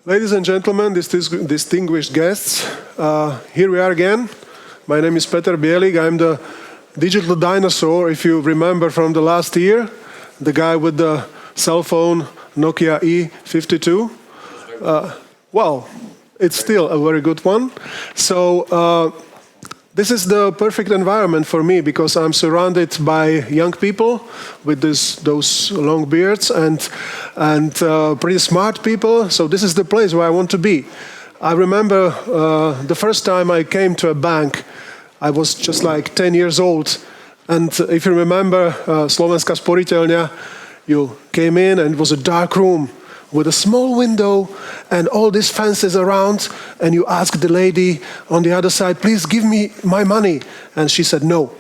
Ladies and gentlemen, distinguished guests, here we are again. My name is Petr Bielik. I'm the digital dinosaur, if you remember from the last year, the guy with the cell phone Nokia E52. Well, it's still a very good one. So this is the perfect environment for me because I'm surrounded by young people with those long beards and pretty smart people. So this is the place where I want to be. I remember the first time I came to a bank, I was just like 10 years old. And if you remember Slovenská sporiteľňa, you came in and it was a dark room with a small window and all these fences around, and you asked the lady on the other side, please give me my money. And she said no.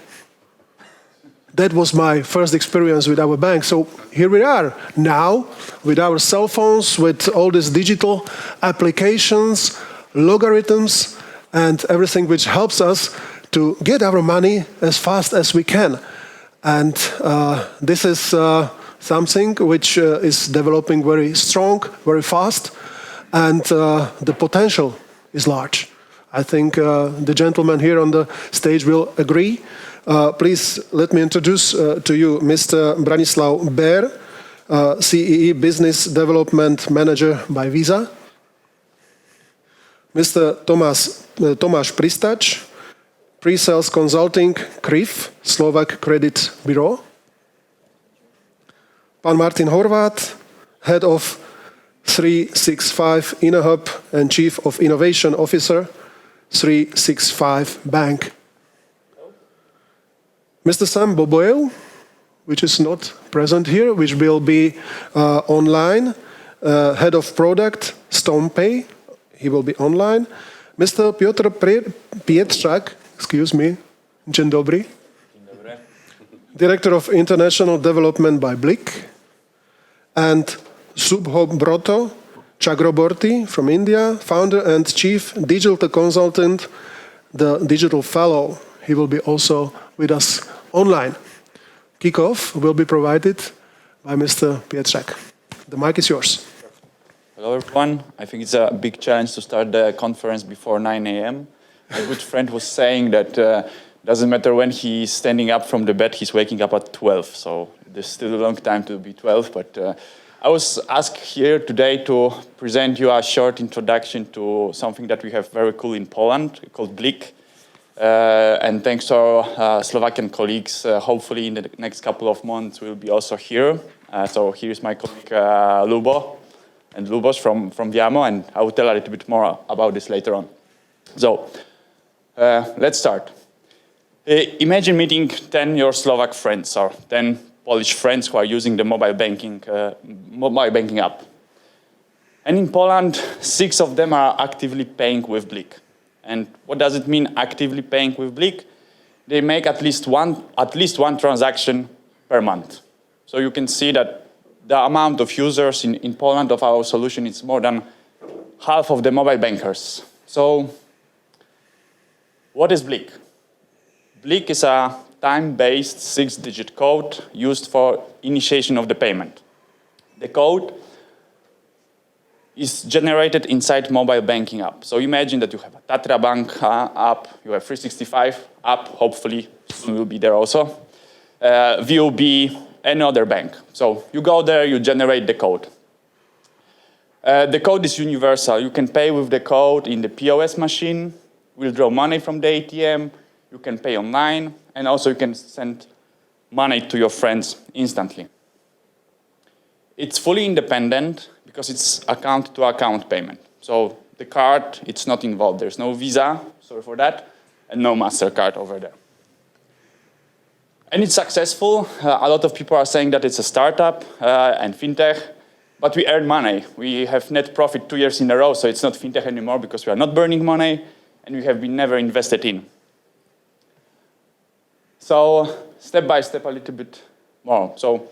That was my first experience with our bank. So here we are now with our cell phones, with all these digital applications, logarithms, and everything which helps us to get our money as fast as we can. And this is something which is developing very strong, very fast, and the potential is large. I think the gentleman here on the stage will agree. Please let me introduce to you Mr. Branislav Bér, CEE Business Development Manager by Visa. Mr. Tomas Pristac, Pre-Sales Consulting, CRIF, Slovak Credit Bureau. Pan Martin Horváth, Head of 365 InnoHub and Chief of Innovation Officer, 365 Bank. Mr. Sam Boboev, which is not present here, which will be online, Head of Product, StormPay, he will be online. Mr. Piotr Pietrzak, excuse me, dzień dobry. Director of International Development by BLIK, and Subhobroto, Chakroborty from India, founder and chief digital consultant, the digital fellow. He will be also with us online. Kickoff will be provided by Mr. Pietrzak. The mic is yours. Hello everyone. I think it's a big challenge to start the conference before 9 a.m. A good friend was saying that doesn't matter when he's standing up from the bed, he's waking up at 12. So there's still a long time to be 12. But I was asked here today to present you a short introduction to something that we have very cool in Poland called BLIK. And thanks to our Slovakian colleagues, hopefully in the next couple of months we'll be also here. So here's my colleague Lubo and Lubos from Viamo, and I will tell a little bit more about this later on. So let's start. Imagine meeting 10 your Slovak friends or 10 Polish friends who are using the mobile banking app. And in Poland, 6 of them are actively paying with BLIK. And what does it mean, actively paying with BLIK? They make at least one transaction per month. So you can see that the amount of users in Poland of our solution is more than half of the mobile bankers. So what is BLIK? BLIK is a time-based 6-digit code used for initiation of the payment. The code is generated inside mobile banking app. So imagine that you have a Tatra Bank app, you have 365 app, hopefully soon will be there also. VOB, any other bank. So you go there, you generate the code. The code is universal. You can pay with the code in the POS machine, withdraw money from the ATM, you can pay online, and also you can send money to your friends instantly. It's fully independent because it's account-to-account payment. So the card, it's not involved. There's no Visa, sorry for that, and no MasterCard over there. And it's successful. A lot of people are saying that it's a startup and fintech, but we earn money. We have net profit 2 years in a row, so it's not fintech anymore because we are not burning money, and we have been never invested in. So step by step a little bit more. So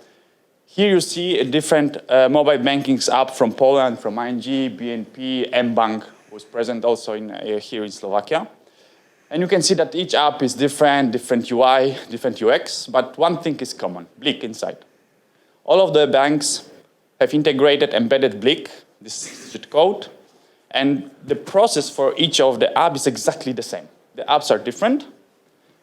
here you see a different mobile banking app from Poland, from ING, BNP, mBank was present also here in Slovakia. And you can see that each app is different UI, different UX, but one thing is common, BLIK inside. All of the banks have integrated embedded BLIK, this digit code, And the process for each of the apps is exactly the same. The apps are different,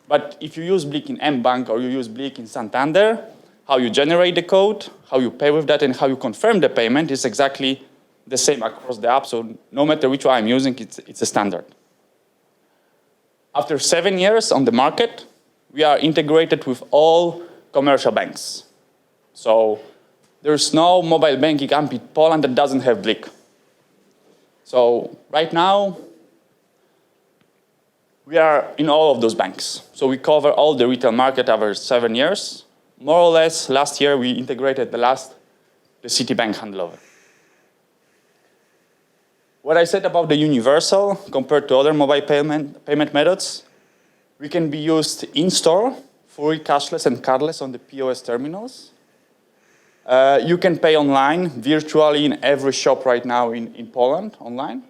but if you use BLIK in mBank or you use BLIK in Santander, how you generate the code, how you pay with that, and how you confirm the payment is exactly the same across the app. So no matter which one I'm using, it's a standard. After 7 years on the market, we are integrated with all commercial banks. So there's no mobile banking app in Poland that doesn't have BLIK. So right now, we are in all of those banks. So we cover all the retail market over 7 years. More or less, last year we integrated the Citibank handlover. What I said about the universal compared to other mobile payment methods, we can be used in-store, fully cashless and cardless on the POS terminals. You can pay online, virtually in every shop right now in Poland, online.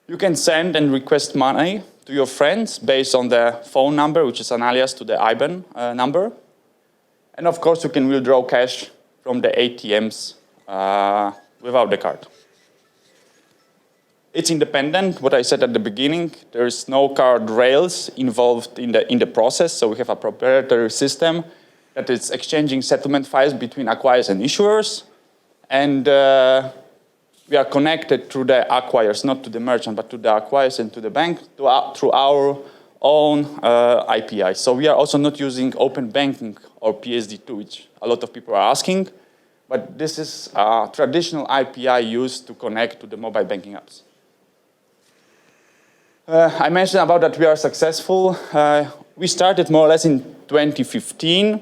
You can send and request money to your friends based on the phone number, which is an alias to the IBAN number. And of course, you can withdraw cash from the ATMs without the card. It's independent, what I said at the beginning. There is no card rails involved in the process, so we have a proprietary system that is exchanging settlement files between acquirers and issuers. And we are connected through the acquirers, not to the merchant, but to the acquirers and to the bank through our own API. So we are also not using open banking or PSD2, which a lot of people are asking. But this is a traditional API used to connect to the mobile banking apps. I mentioned about that we are successful. We started more or less in 2015,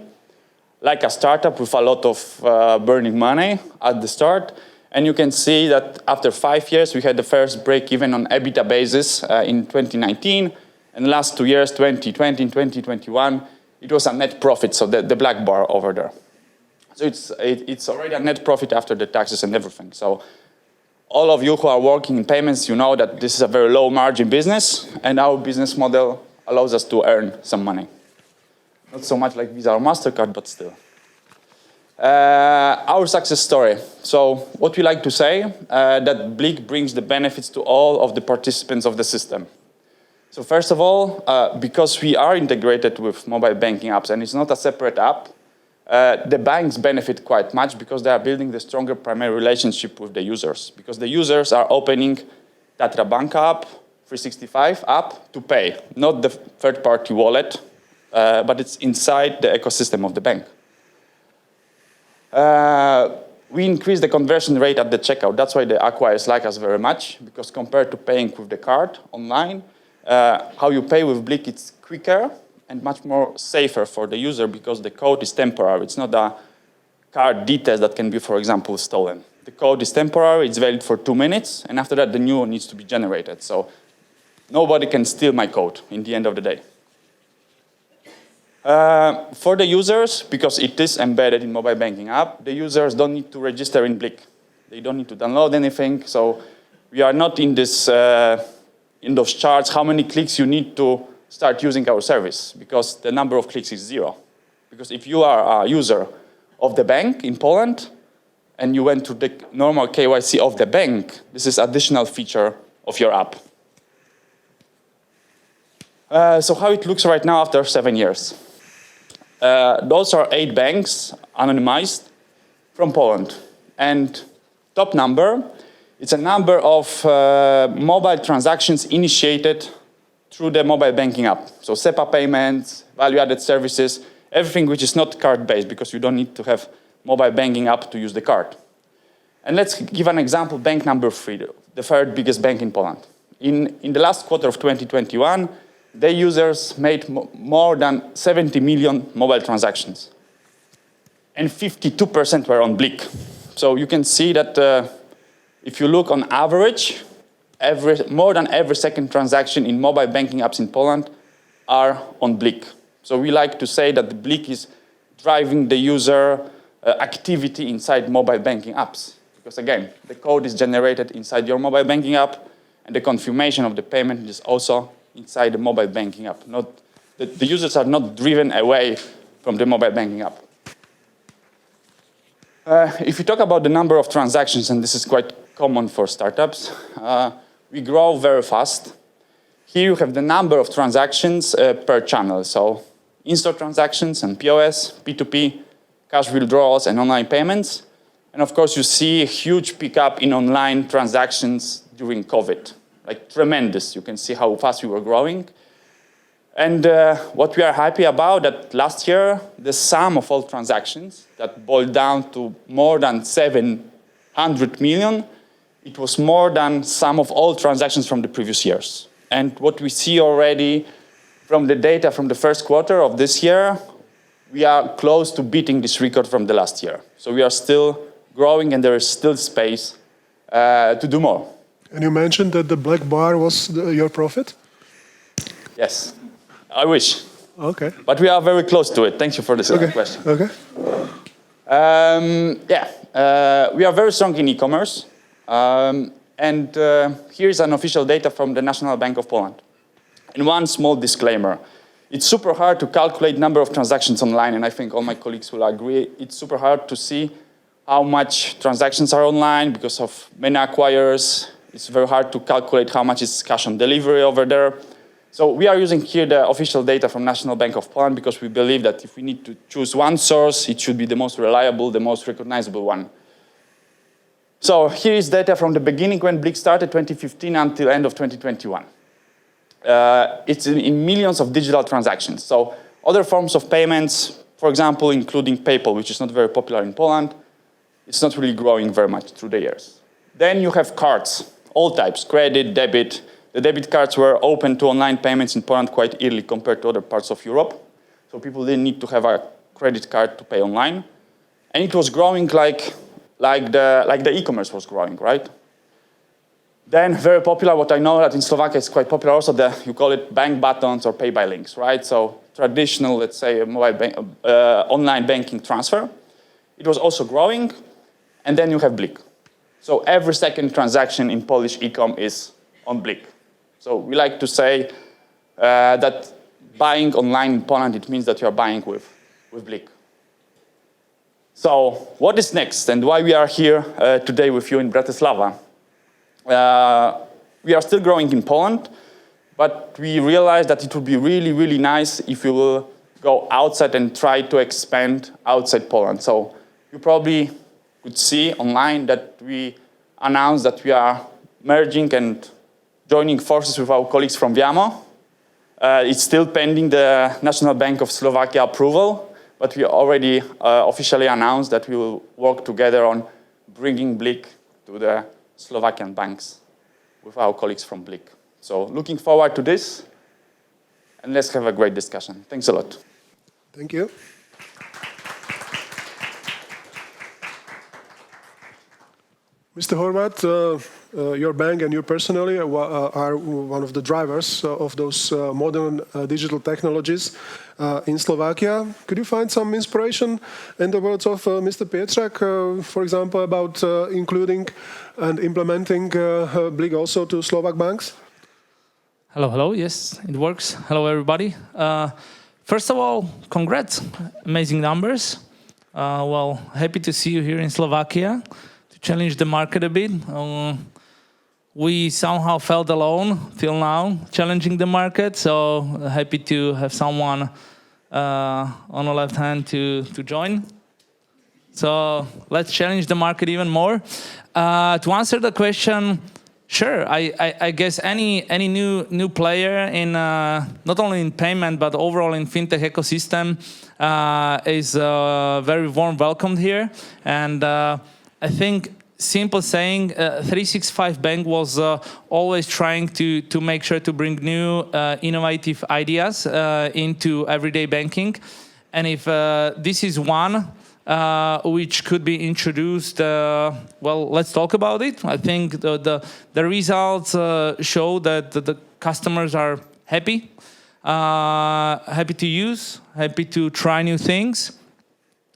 like a startup with a lot of burning money at the start. And you can see that after 5 years, we had the first break even on EBITDA basis in 2019. And the last 2 years, 2020 and 2021, it was a net profit, so the black bar over there. So it's already a net profit after the taxes and everything. So all of you who are working in payments, you know that this is a very low margin business, and our business model allows us to earn some money. Not so much like Visa or MasterCard, but still. Our success story. So what we like to say, that BLIK brings the benefits to all of the participants of the system. So first of all, because we are integrated with mobile banking apps and it's not a separate app, the banks benefit quite much because they are building the stronger primary relationship with the users. Because the users are opening Tatra Bank app, 365 app to pay, not the third-party wallet, but it's inside the ecosystem of the bank. We increase the conversion rate at the checkout. That's why the acquirers like us very much, because compared to paying with the card online, how you pay with BLIK, it's quicker and much more safer for the user because the code is temporary. It's not a card details that can be, for example, stolen. The code is temporary, it's valid for 2 minutes, and after that, the new one needs to be generated. So nobody can steal my code in the end of the day. For the users, because it is embedded in mobile banking app, the users don't need to register in BLIK. They don't need to download anything. So we are not in this, in those charts, how many clicks you need to start using our service, because the number of clicks is 0. Because if you are a user of the bank in Poland, and you went to the normal KYC of the bank, this is additional feature of your app. So how it looks right now after 7 years. Those are 8 banks, anonymized, from Poland. And top number, it's a number of mobile transactions initiated through the mobile banking app. So SEPA payments, value-added services, everything which is not card-based, because you don't need to have mobile banking app to use the card. And let's give an example, bank number 3, the third biggest bank in Poland. In the last quarter of 2021, their users made more than 70 million mobile transactions. And 52% were on BLIK. So you can see that if you look on average, more than every second transaction in mobile banking apps in Poland are on BLIK. So we like to say that the BLIK is driving the user activity inside mobile banking apps. Because again, the code is generated inside your mobile banking app, and the confirmation of the payment is also inside the mobile banking app. The users are not driven away from the mobile banking app. If you talk about the number of transactions, and this is quite common for startups, we grow very fast. Here you have the number of transactions per channel. So in-store transactions and POS, P2P, cash withdrawals, and online payments. And of course, you see a huge pickup in online transactions during COVID, like tremendous. You can see how fast we were growing. And what we are happy about that last year, the sum of all transactions that boiled down to more than 700 million, it was more than sum of all transactions from the previous years. And what we see already from the data from the first quarter of this year, we are close to beating this record from the last year. So we are still growing and there is still space to do more. And you mentioned that the black bar was your profit? Yes, I wish. Okay. But we are very close to it. Thank you for this question. Okay. We are very strong in e-commerce. And here's an official data from the National Bank of Poland. And one small disclaimer. It's super hard to calculate number of transactions online, and I think all my colleagues will agree. It's super hard to see how much transactions are online because of many acquirers. It's very hard to calculate how much is cash on delivery over there. So we are using here the official data from National Bank of Poland because we believe that if we need to choose one source, it should be the most reliable, the most recognizable one. So here is data from the beginning when BLIK started, 2015 until end of 2021. It's in millions of digital transactions. So other forms of payments, for example, including PayPal, which is not very popular in Poland, it's not really growing very much through the years. Then you have cards, all types, credit, debit. The debit cards were open to online payments in Poland quite early compared to other parts of Europe. So people didn't need to have a credit card to pay online. And it was growing like the e-commerce was growing, right? Then very popular, what I know that in Slovakia is quite popular also, you call it bank buttons or pay by links, right? So traditional, let's say, online banking transfer. It was also growing. And then you have BLIK. So every second transaction in Polish e-com is on BLIK. So we like to say that buying online in Poland, it means that you are buying with BLIK. So what is next and why we are here today with you in Bratislava? We are still growing in Poland, but we realized that it would be really, really nice if we will go outside and try to expand outside Poland. So you probably could see online that we announced that we are merging and joining forces with our colleagues from Viamo. It's still pending the National Bank of Slovakia approval, but we already officially announced that we will work together on bringing BLIK to the Slovakian banks with our colleagues from BLIK. So looking forward to this, and let's have a great discussion. Thanks a lot. Thank you. Mr. Horváth, your bank and you personally are one of the drivers of those modern digital technologies in Slovakia. Could you find some inspiration in the words of Mr. Pietrzak, for example, about including and implementing BLIK also to Slovak banks? Hello. Yes, it works. Hello, everybody. First of all, congrats. Amazing numbers. Happy to see you here in Slovakia. Challenge the market a bit. We somehow felt alone till now, challenging the market. So happy to have someone on the left hand to join. So let's challenge the market even more. To answer the question, sure. I guess any new player in not only in payment but overall in fintech ecosystem is very warm welcomed here. And I think, simple saying, 365 Bank was always trying to make sure to bring new innovative ideas into everyday banking. And if this is one which could be introduced, let's talk about it. I think the results show that the customers are happy to use, happy to try new things.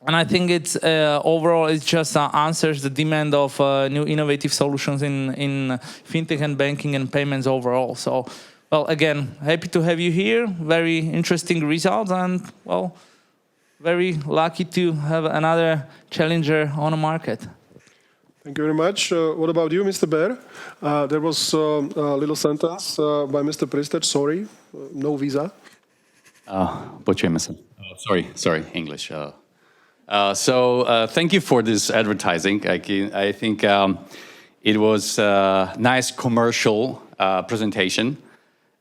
And I think it's overall it just answers the demand of new innovative solutions in fintech and banking and payments overall. So, again, happy to have you here. Very interesting results, and very lucky to have another challenger on the market. Thank you very much. What about you, Mr. Bear? There was a little sentence by Mr. Pristac, sorry, no visa. Počujeme sa. Sorry, English. Thank you for this advertising. I think it was a nice commercial presentation.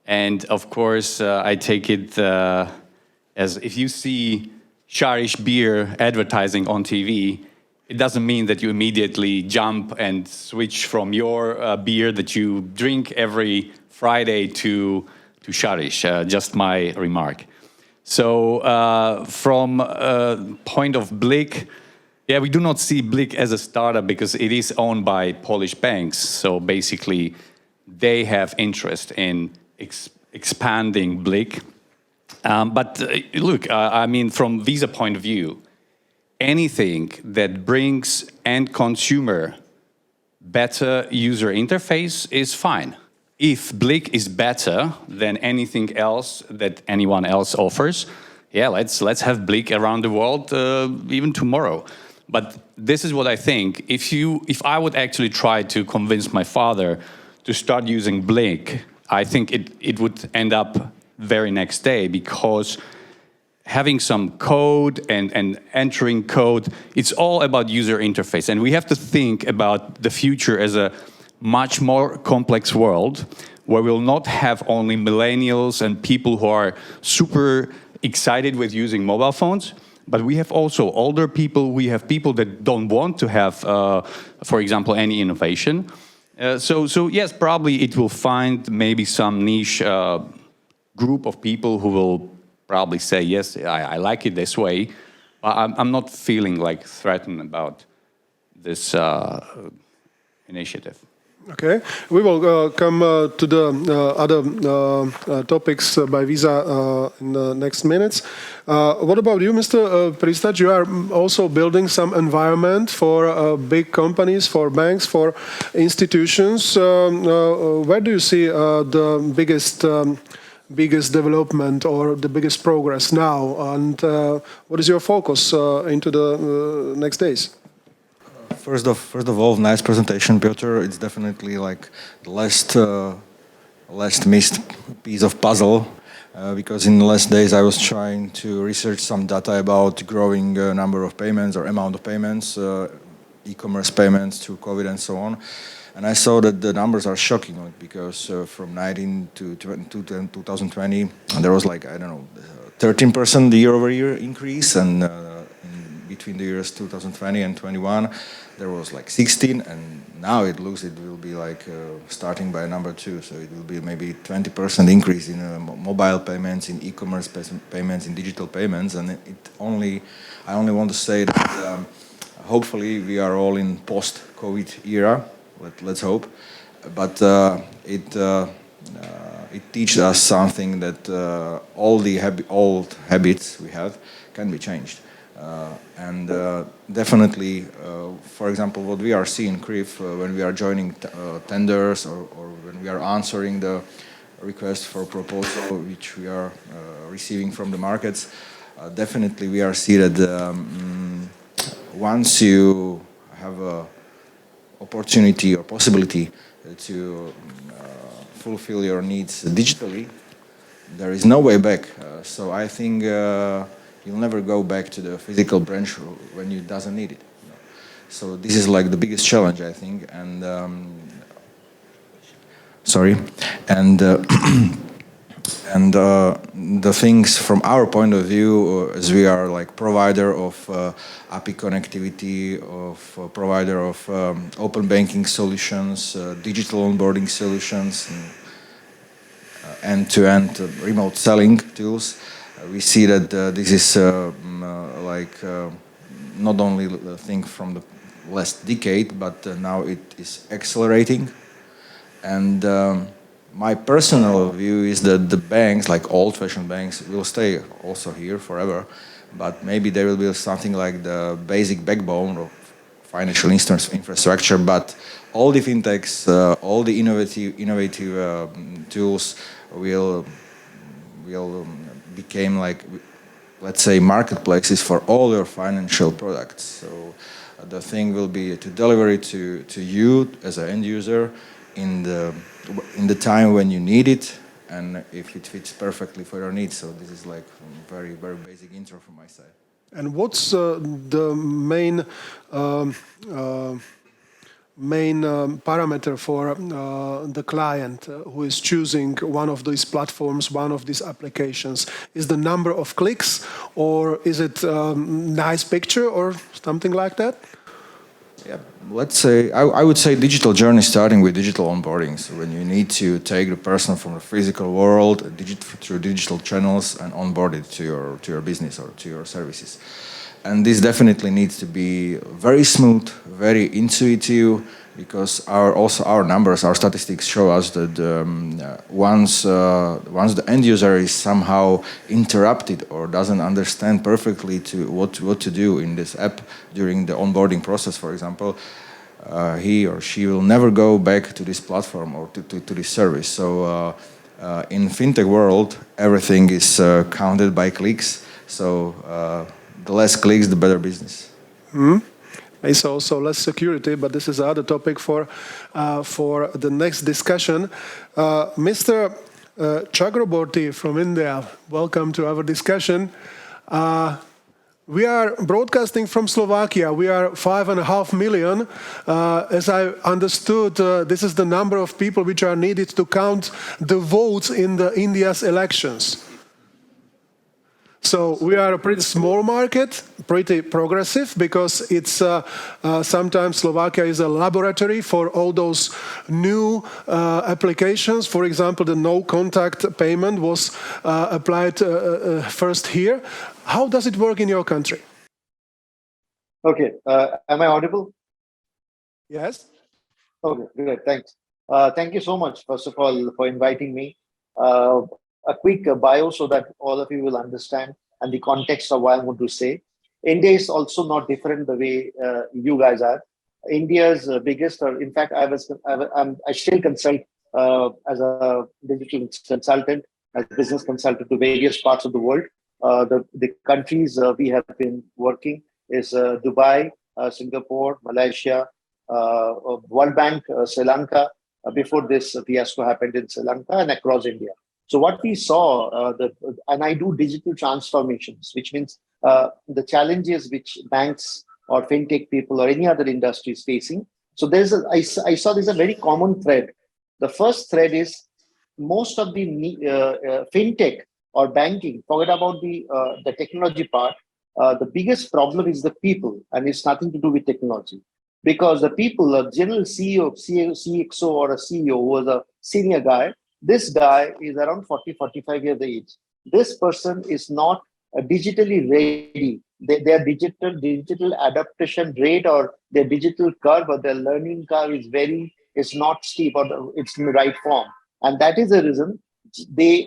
And of course, I take it as if you see Sharish beer advertising on TV, it doesn't mean that you immediately jump and switch from your beer that you drink every Friday to Sharish. Just my remark. So from point of BLIK, yeah, we do not see BLIK as a startup because it is owned by Polish banks. So basically, they have interest in expanding BLIK. But look, I mean, from Visa point of view, anything that brings end consumer better user interface is fine. If BLIK is better than anything else that anyone else offers, yeah, let's have BLIK around the world even tomorrow. But this is what I think. If I would actually try to convince my father to start using BLIK, I think it would end up very next day, because having some code and entering code, it's all about user interface. And we have to think about the future as a much more complex world where we'll not have only millennials and people who are super excited with using mobile phones, but we have also older people, we have people that don't want to have, for example, any innovation. So yes, probably it will find maybe some niche group of people who will probably say, yes, I like it this way, but I'm not feeling like threatened about this initiative. Okay, we will come to the other topics by Visa in the next minutes. What about you, Mr. Pristac? You are also building some environment for big companies, for banks, for institutions. Where do you see the biggest development or the biggest progress now? And what is your focus into the next days? First of all, nice presentation, Piotr. It's definitely like the last missed piece of puzzle, because in the last days I was trying to research some data about growing number of payments or amount of payments, e-commerce payments through COVID and so on. And I saw that the numbers are shocking, because from 19 to 2020, there was like, I don't know, 13% year-over-year increase, and between the years 2020 and 21, there was like 16, and now it looks it will be like starting by number 2, so it will be maybe 20% increase in mobile payments, in e-commerce payments, in digital payments, and I only want to say that hopefully we are all in post-COVID era. Let's hope, but it teaches us something that all the old habits we have can be changed. And definitely, for example, what we are seeing in CRIF when we are joining tenders or when we are answering the request for proposal which we are receiving from the markets, definitely we are seeing that once you have a opportunity or possibility to fulfill your needs digitally, there is no way back. So I think you'll never go back to the physical branch when you doesn't need it. So this is like the biggest challenge, I think. And the things from our point of view, as we are like provider of API connectivity, of provider of open banking solutions, digital onboarding solutions, end-to-end remote selling tools, we see that this is not only a thing from the last decade, but now it is accelerating. And my personal view is that the banks, like old-fashioned banks, will stay also here forever, but maybe there will be something like the basic backbone of financial infrastructure, but all the fintechs, all the innovative tools will become like let's say, marketplaces for all your financial products. So the thing will be to deliver it to you as an end user in the time when you need it, and if it fits perfectly for your needs. So this is like very, very basic intro from my side. And what's the main parameter for the client who is choosing one of these platforms, one of these applications? Is the number of clicks, or is it nice picture or something like that? Yeah, let's say, I would say digital journey starting with digital onboarding. So when you need to take the person from the physical world through digital channels and onboard it to your business or to your services. And this definitely needs to be very smooth, very intuitive, because our numbers, our statistics show us that once the end user is somehow interrupted or doesn't understand perfectly what to do in this app during the onboarding process, for example, he or she will never go back to this platform or to this service. So in fintech world, everything is counted by clicks. So the less clicks, the better business. It's also less security, but this is another topic for the next discussion. Mr. Chakroborty from India, welcome to our discussion. We are broadcasting from Slovakia. We are 5.5 million. As I understood, this is the number of people which are needed to count the votes in the India's elections. So we are a pretty small market, pretty progressive, because it's sometimes Slovakia is a laboratory for all those new applications. For example, the no-contact payment was applied first here. How does it work in your country? Okay, am I audible? Yes. Okay, great, thanks. Thank you so much, first of all, for inviting me. A quick bio so that all of you will understand and the context of what I'm going to say. India is also not different the way you guys are. India's biggest, or in fact, I still consult as a digital consultant, as a business consultant to various parts of the world. The countries we have been working is Dubai, Singapore, Malaysia, World Bank, Sri Lanka. Before this fiasco happened in Sri Lanka and across India. So what we saw, and I do digital transformations, which means the challenges which banks or fintech people or any other industry is facing. So I saw there's a very common thread. The first thread is most of the fintech or banking, forget about the technology part. The biggest problem is the people, and it's nothing to do with technology. Because the people, a general CEO, CXO or a CEO who was a senior guy, this guy is around 40, 45 years of age. This person is not digitally ready. Their digital adaptation rate or their digital curve or their learning curve is not steep or it's in the right form. And that is the reason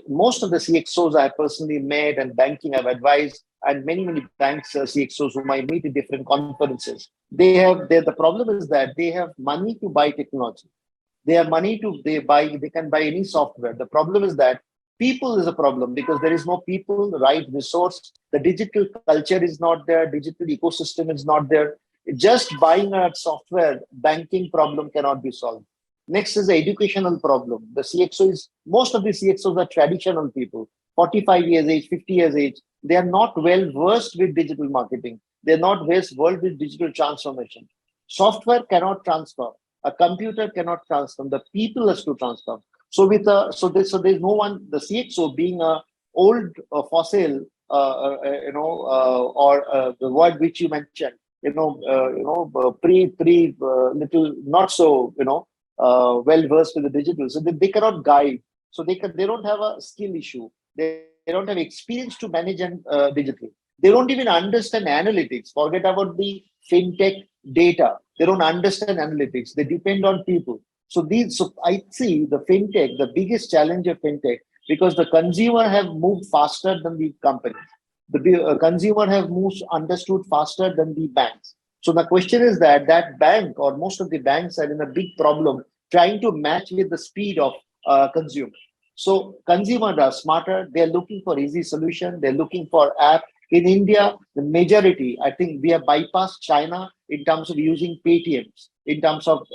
most of the CXOs I personally met and banking I've advised, and many banks CXOs whom I meet in different conferences, the problem is that they have money to buy technology. They have money they can buy any software. The problem is that people is a problem because there is no people, the right resource. The digital culture is not there. Digital ecosystem is not there. Just buying a software, banking problem cannot be solved. Next is the educational problem. Most of the CXOs are traditional people, 45 years age, 50 years age. They are not well versed with digital marketing. They're not well versed with digital transformation. Software cannot transfer. A computer cannot transform. The people has to transform. So there's no one. The CXO being a old fossil, or the word which you mentioned, little not so well versed with the digital. So they cannot guide. So they don't have a skill issue. They don't have experience to manage and digital. They don't even understand analytics. Forget about the fintech data. They don't understand analytics. They depend on people. So I see the fintech, the biggest challenge of fintech, because the consumer have moved faster than the companies. The consumer have understood faster than the banks. So the question is that bank or most of the banks are in a big problem trying to match with the speed of consumer. So consumers are smarter. They're looking for easy solution. They're looking for app. In India, the majority, I think we have bypassed China in terms of using Paytms, in terms of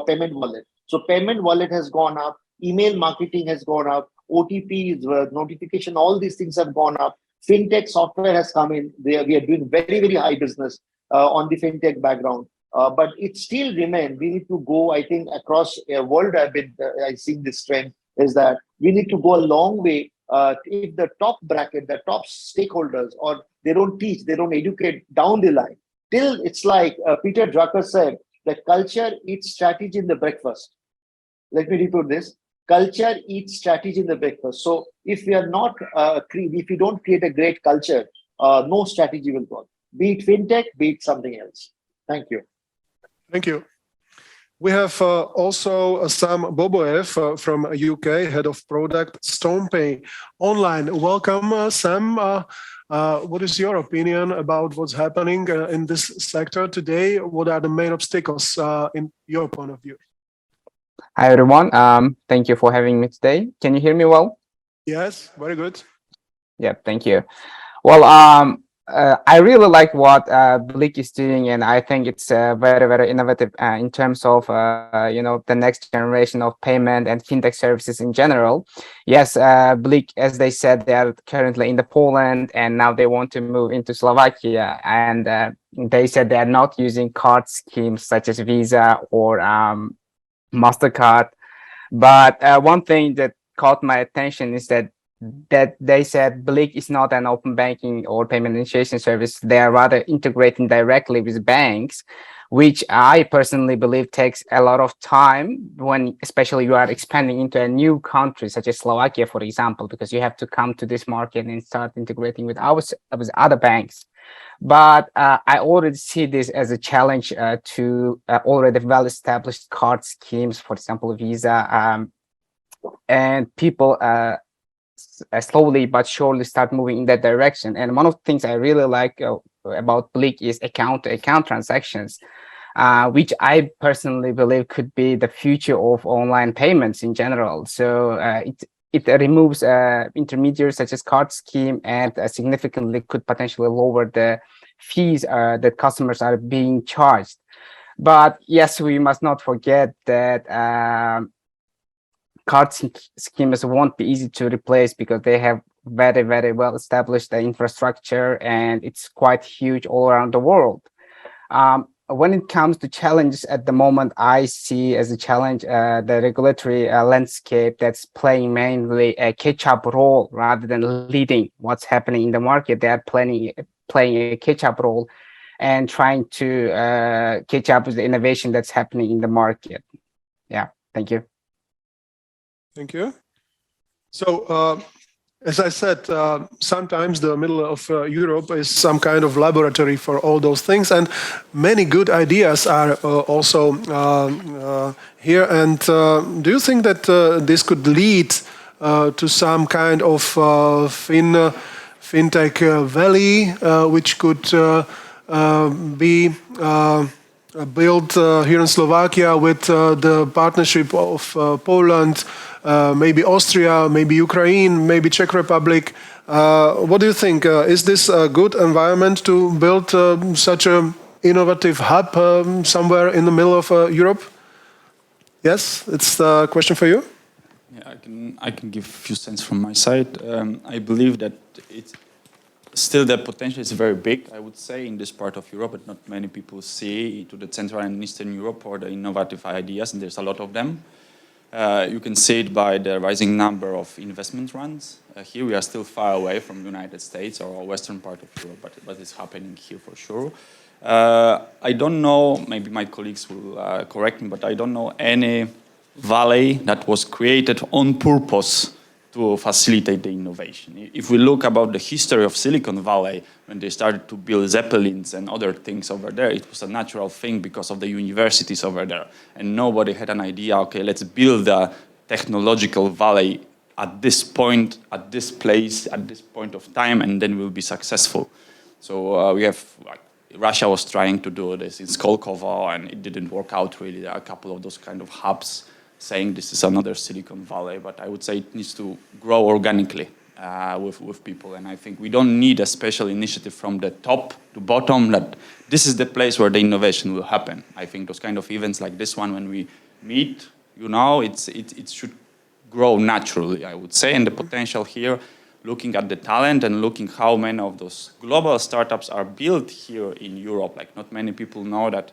payment wallet. So payment wallet has gone up, email marketing has gone up, OTPs, notification, all these things have gone up. Fintech software has come in. We are doing very, very high business on the fintech background. But it still remains, we need to go, I think, across a world. I see this trend is that we need to go a long way. If the top bracket, the top stakeholders, or they don't teach, they don't educate down the line, till it's like Peter Drucker said, that culture eats strategy in the breakfast. Let me repeat this. Culture eats strategy in the breakfast. So if we are not, if you don't create a great culture, no strategy will work. Be it fintech, be it something else. Thank you. Thank you. We have also Sam Boboev from UK, head of product StormPay online. Welcome, Sam. What is your opinion about what's happening in this sector today? What are the main obstacles in your point of view? Hi, everyone. Thank you for having me today. Can you hear me well? Yes, very good. Yeah, thank you. Well, I really like what BLIK is doing, and I think it's very, very innovative in terms of the next generation of payment and fintech services in general. Yes, BLIK, as they said, they are currently in the Poland, and now they want to move into Slovakia. And they said they are not using card schemes such as Visa or MasterCard. But one thing that caught my attention is that they said BLIK is not an open banking or payment initiation service. They are rather integrating directly with banks, which I personally believe takes a lot of time when, especially you are expanding into a new country such as Slovakia, for example, because you have to come to this market and start integrating with other banks. But I already see this as a challenge to already well-established card schemes, for example, Visa, and people slowly but surely start moving in that direction. And one of the things I really like about BLIK is account-to-account transactions, which I personally believe could be the future of online payments in general. So it removes intermediaries such as card scheme, and significantly could potentially lower the fees that customers are being charged. But yes, we must not forget that card schemes won't be easy to replace because they have very, very well established infrastructure, and it's quite huge all around the world. When it comes to challenges at the moment, I see as a challenge the regulatory landscape that's playing mainly a catch-up role rather than leading what's happening in the market. They are playing a catch-up role and trying to catch up with the innovation that's happening in the market. Yeah, thank you. Thank you. So, as I said, sometimes the middle of Europe is some kind of laboratory for all those things, and many good ideas are also here. And do you think that this could lead to some kind of fintech valley, which could be built here in Slovakia with the partnership of Poland, maybe Austria, maybe Ukraine, maybe Czech Republic? What do you think? Is this a good environment to build such an innovative hub somewhere in the middle of Europe? Yes, it's the question for you. Yeah, I can give a few cents from my side. I believe that it's still the potential is very big, I would say, in this part of Europe, but not many people see to the Central and Eastern Europe or the innovative ideas, and there's a lot of them. You can see it by the rising number of investment runs. Here we are still far away from the United States or western part of Europe, but it's happening here for sure. I don't know, maybe my colleagues will correct me, but I don't know any valley that was created on purpose to facilitate the innovation. If we look about the history of Silicon Valley, when they started to build Zeppelins and other things over there, it was a natural thing because of the universities over there. And nobody had an idea, okay, let's build a technological valley at this point, at this place, at this point of time, and then we'll be successful. So we have, like, Russia was trying to do this in Skolkovo, and it didn't work out really. There are a couple of those kind of hubs saying this is another Silicon Valley, but I would say it needs to grow organically. with people. And I think we don't need a special initiative from the top to bottom, that this is the place where the innovation will happen. I think those kind of events like this one, when we meet, it should grow naturally, I would say. And the potential here, looking at the talent and looking how many of those global startups are built here in Europe. Like, not many people know that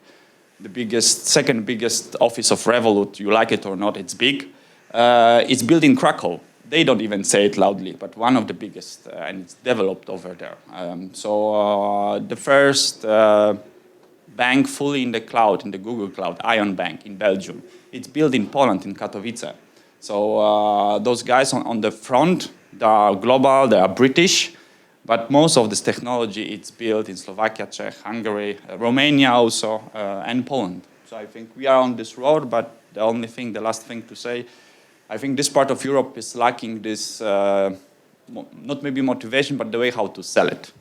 the second biggest office of Revolut, you like it or not, it's big. It's built in Krakow. They don't even say it loudly, but one of the biggest, and it's developed over there. The first bank fully in the cloud, in the Google Cloud, Ion Bank in Belgium, it's built in Poland, in Katowice. So those guys on the front, they are global, they are British, but most of this technology, it's built in Slovakia, Czech, Hungary, Romania also, and Poland. So I think we are on this road, but the last thing to say, I think this part of Europe is lacking this, not maybe motivation, but the way how to sell it.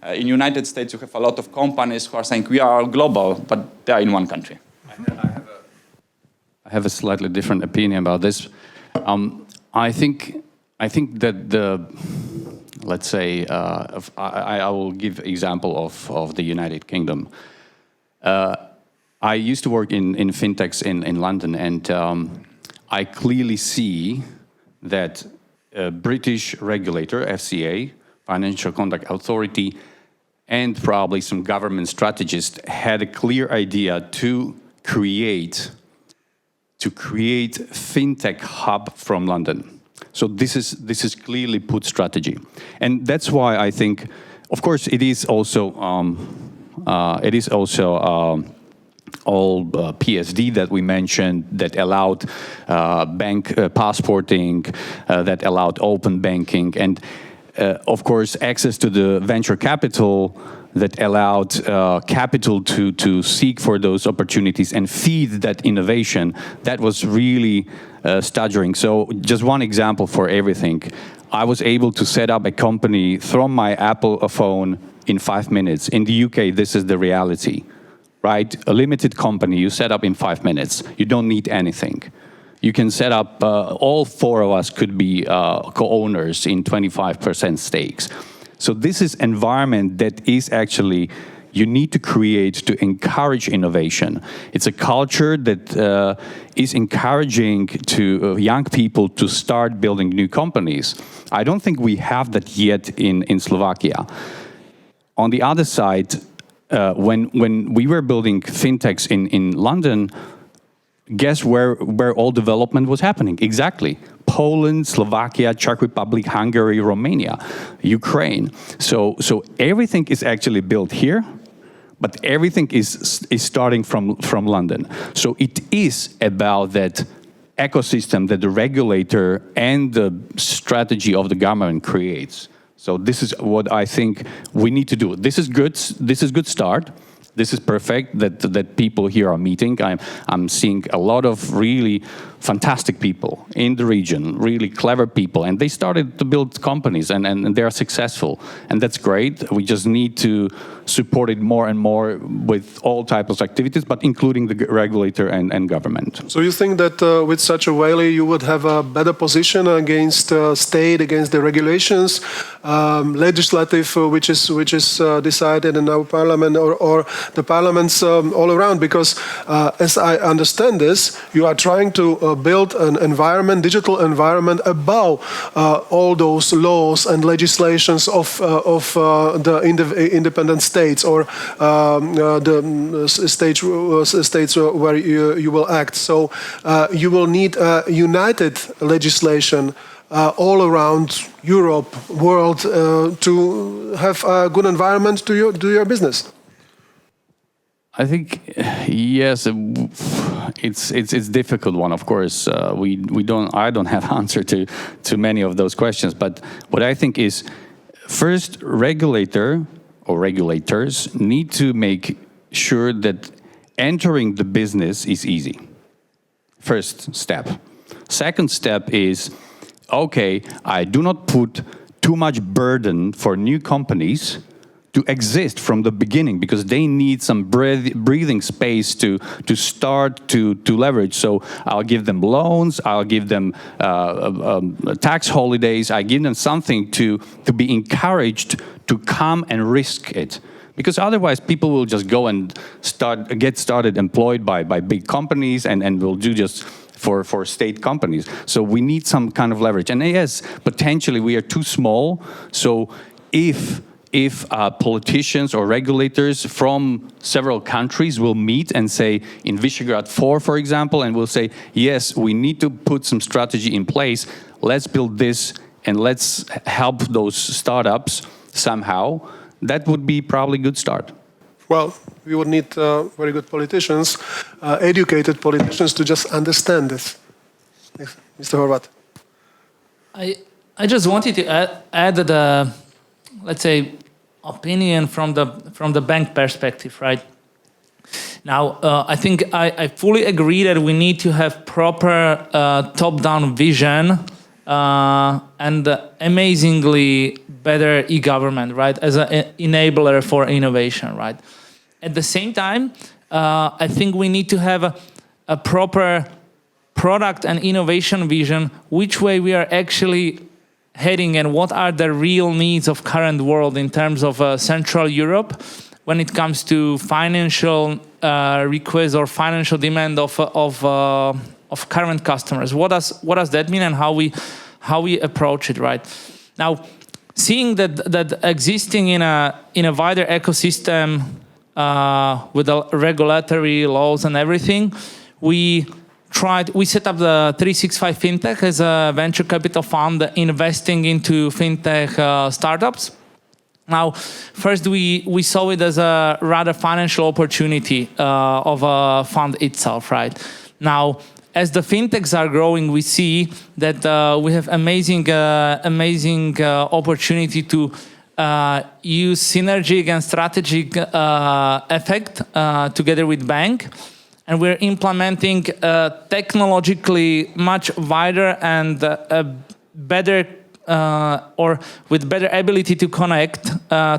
In United States, you have a lot of companies who are saying we are global, but they are in one country. I have a slightly different opinion about this. I think that let's say, I will give example of the United Kingdom. I used to work in fintechs in London, and I clearly see that a British regulator, FCA, Financial Conduct Authority, and probably some government strategists had a clear idea to create fintech hub from London. So this is clearly put strategy, and that's why I think, of course, it is also all PSD that we mentioned that allowed bank passporting, that allowed open banking, and of course access to the venture capital that allowed capital to seek for those opportunities and feed that innovation. That was really staggering. So just one example for everything. I was able to set up a company from my Apple phone in 5 minutes. In the UK, this is the reality, right? A limited company you set up in 5 minutes. You don't need anything. You can set up, all 4 of us could be co-owners in 25% stakes. So this is environment that is actually, you need to create to encourage innovation. It's a culture that is encouraging to young people to start building new companies. I don't think we have that yet in Slovakia. On the other side, when we were building fintechs in London, guess where all development was happening? Exactly. Poland, Slovakia, Czech Republic, Hungary, Romania, Ukraine. So everything is actually built here, but everything is starting from London. So it is about that ecosystem that the regulator and the strategy of the government creates. So this is what I think we need to do. This is good. This is good start. This is perfect that people here are meeting. I'm seeing a lot of really fantastic people in the region, really clever people, and they started to build companies and they are successful, and that's great. We just need to support it more and more with all types of activities, but including the regulator and government. So you think that with such a Whaley you would have a better position against state, against the regulations, legislative, which is decided in our parliament or the parliaments all around? Because as I understand this, you are trying to build an environment, digital environment above all those laws and legislations of the independent states or the states where you will act. So you will need a united legislation all around Europe, world, to have a good environment to do your business. I think yes, it's difficult one. Of course, I don't have answer to many of those questions. But what I think is, first, regulator or regulators need to make sure that entering the business is easy. First step. Second step is, okay, I do not put too much burden for new companies to exist from the beginning, because they need some breathing space to start to leverage. So I'll give them loans, I'll give them tax holidays, I give them something to be encouraged to come and risk it. Because otherwise people will just go and get started employed by big companies and will do just for state companies. So we need some kind of leverage. And yes, potentially we are too small. So if politicians or regulators from several countries will meet and say, in Visegrad 4, for example, and will say, yes, we need to put some strategy in place, let's build this and let's help those startups somehow, that would be probably a good start. Well, we would need very good politicians, educated politicians to just understand this. Mr. Horvath. I just wanted to add the, let's say, opinion from the bank perspective, right? Now, I think I fully agree that we need to have proper top-down vision and amazingly better e-government, right, as an enabler for innovation, right? At the same time, I think we need to have a proper product and innovation vision, which way we are actually heading and what are the real needs of current world in terms of Central Europe when it comes to financial requests or financial demand of current customers. What does that mean and how we approach it, right? Now, seeing that existing in a wider ecosystem with the regulatory laws and everything, we set up the 365 Fintech as a venture capital fund investing into fintech startups. Now, first we saw it as a rather financial opportunity of a fund itself, right? Now, as the fintechs are growing, we see that we have amazing opportunity to use synergic and strategic effect together with bank. And we're implementing technologically much wider and better or with better ability to connect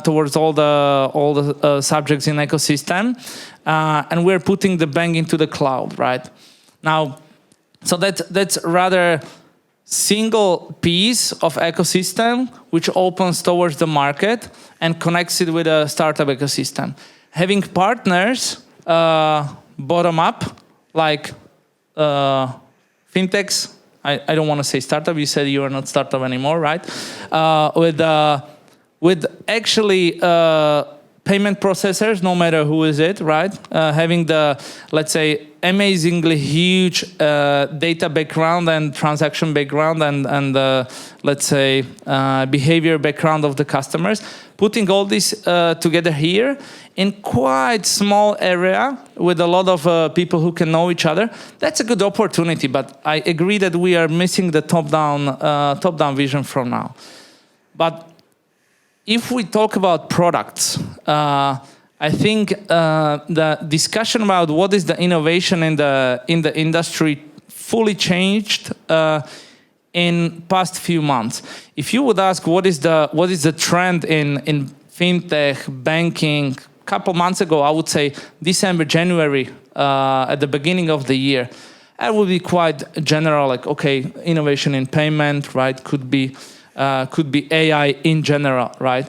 towards all the subjects in ecosystem, and we're putting the bank into the cloud, right? Now, so that's rather single piece of ecosystem which opens towards the market and connects it with a startup ecosystem. Having partners bottom up, like fintechs. I don't want to say startup. You said you are not startup anymore, right? With actually payment processors, no matter who is it, right? Having the, let's say, amazingly huge data background and transaction background and let's say behavior background of the customers, putting all this together here in quite small area with a lot of people who can know each other, that's a good opportunity. But I agree that we are missing the top-down vision from now. But if we talk about products, I think the discussion about what is the innovation in the industry fully changed in past few months. If you would ask what is the trend in fintech, banking, couple months ago, I would say December, January, at the beginning of the year, that would be quite general, like, okay, innovation in payment, right? Could be AI in general, right?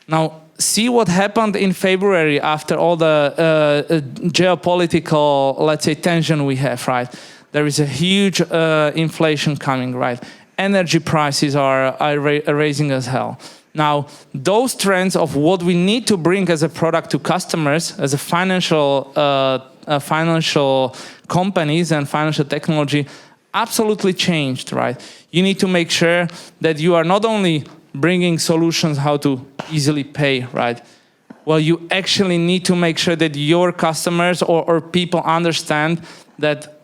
Now, see what happened in February after all the geopolitical, let's say, tension we have, right? There is a huge inflation coming, right? Energy prices are raising as hell. Now, those trends of what we need to bring as a product to customers, as a financial companies and financial technology, absolutely changed, right? You need to make sure that you are not only bringing solutions how to easily pay, right? Well, you actually need to make sure that your customers or people understand that,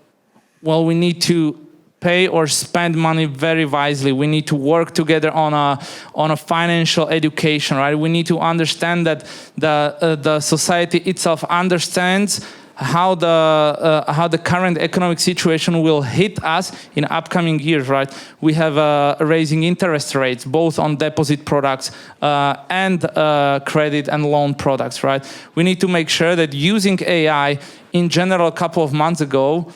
well, we need to pay or spend money very wisely. We need to work together on a financial education, right? We need to understand that the society itself understands how the current economic situation will hit us in upcoming years, right? We have raising interest rates, both on deposit products and credit and loan products, right? We need to make sure that using AI in general a couple of months ago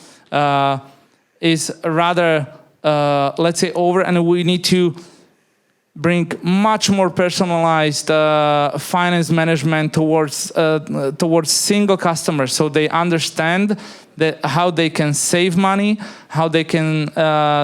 is rather, let's say, over, and we need to bring much more personalized finance management towards single customers, so they understand that how they can save money, how they can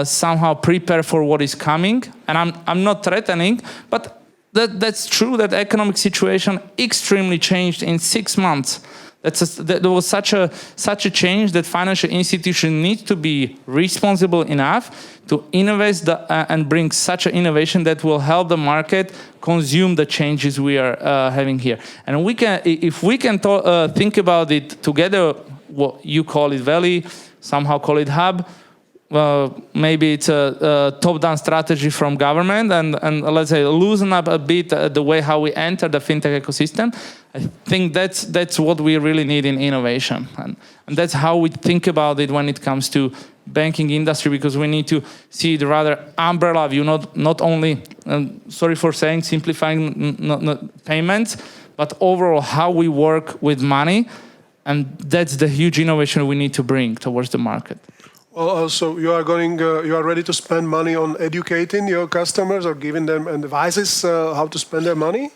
somehow prepare for what is coming. And I'm not threatening, but that's true that economic situation extremely changed in 6 months. There was such a change that financial institution needs to be responsible enough to invest and bring such an innovation that will help the market consume the changes we are having here. And if we can think about it together, what you call it Valley, somehow call it Hub. Maybe it's a top-down strategy from government, and let's say loosen up a bit the way how we enter the fintech ecosystem. I think that's what we really need in innovation, and that's how we think about it when it comes to banking industry, because we need to see the rather umbrella view, not only sorry for saying simplifying not payments, but overall how we work with money, and that's the huge innovation we need to bring towards the market. Well, so you are ready to spend money on educating your customers or giving them advices how to spend their money?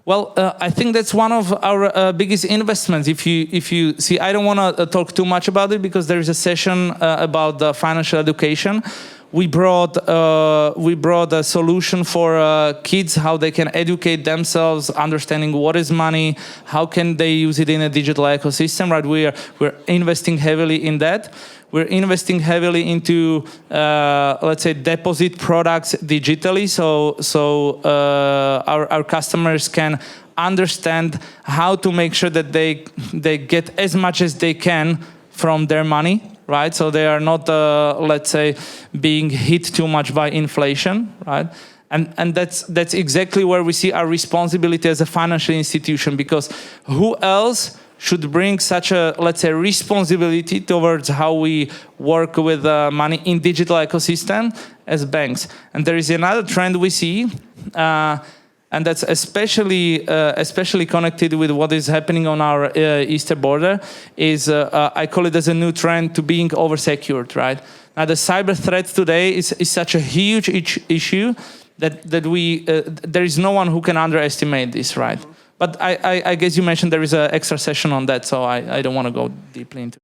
Well, I think that's one of our biggest investments. If you see, I don't want to talk too much about it because there is a session about the financial education. We brought a solution for kids, how they can educate themselves, understanding what is money, how can they use it in a digital ecosystem. Right, we're investing heavily in that. We're investing heavily into, let's say, deposit products digitally, so our customers can understand how to make sure that they get as much as they can from their money, right? So they are not, let's say, being hit too much by inflation, right? And that's exactly where we see our responsibility as a financial institution, because who else should bring such a, let's say, responsibility towards how we work with money in digital ecosystem as banks. And there is another trend we see, and that's especially connected with what is happening on our eastern border, is I call it as a new trend to being oversecured, right? Now the cyber threat today is such a huge issue that there is no one who can underestimate this, right? But I guess you mentioned there is an extra session on that, so I don't want to go deeply into it.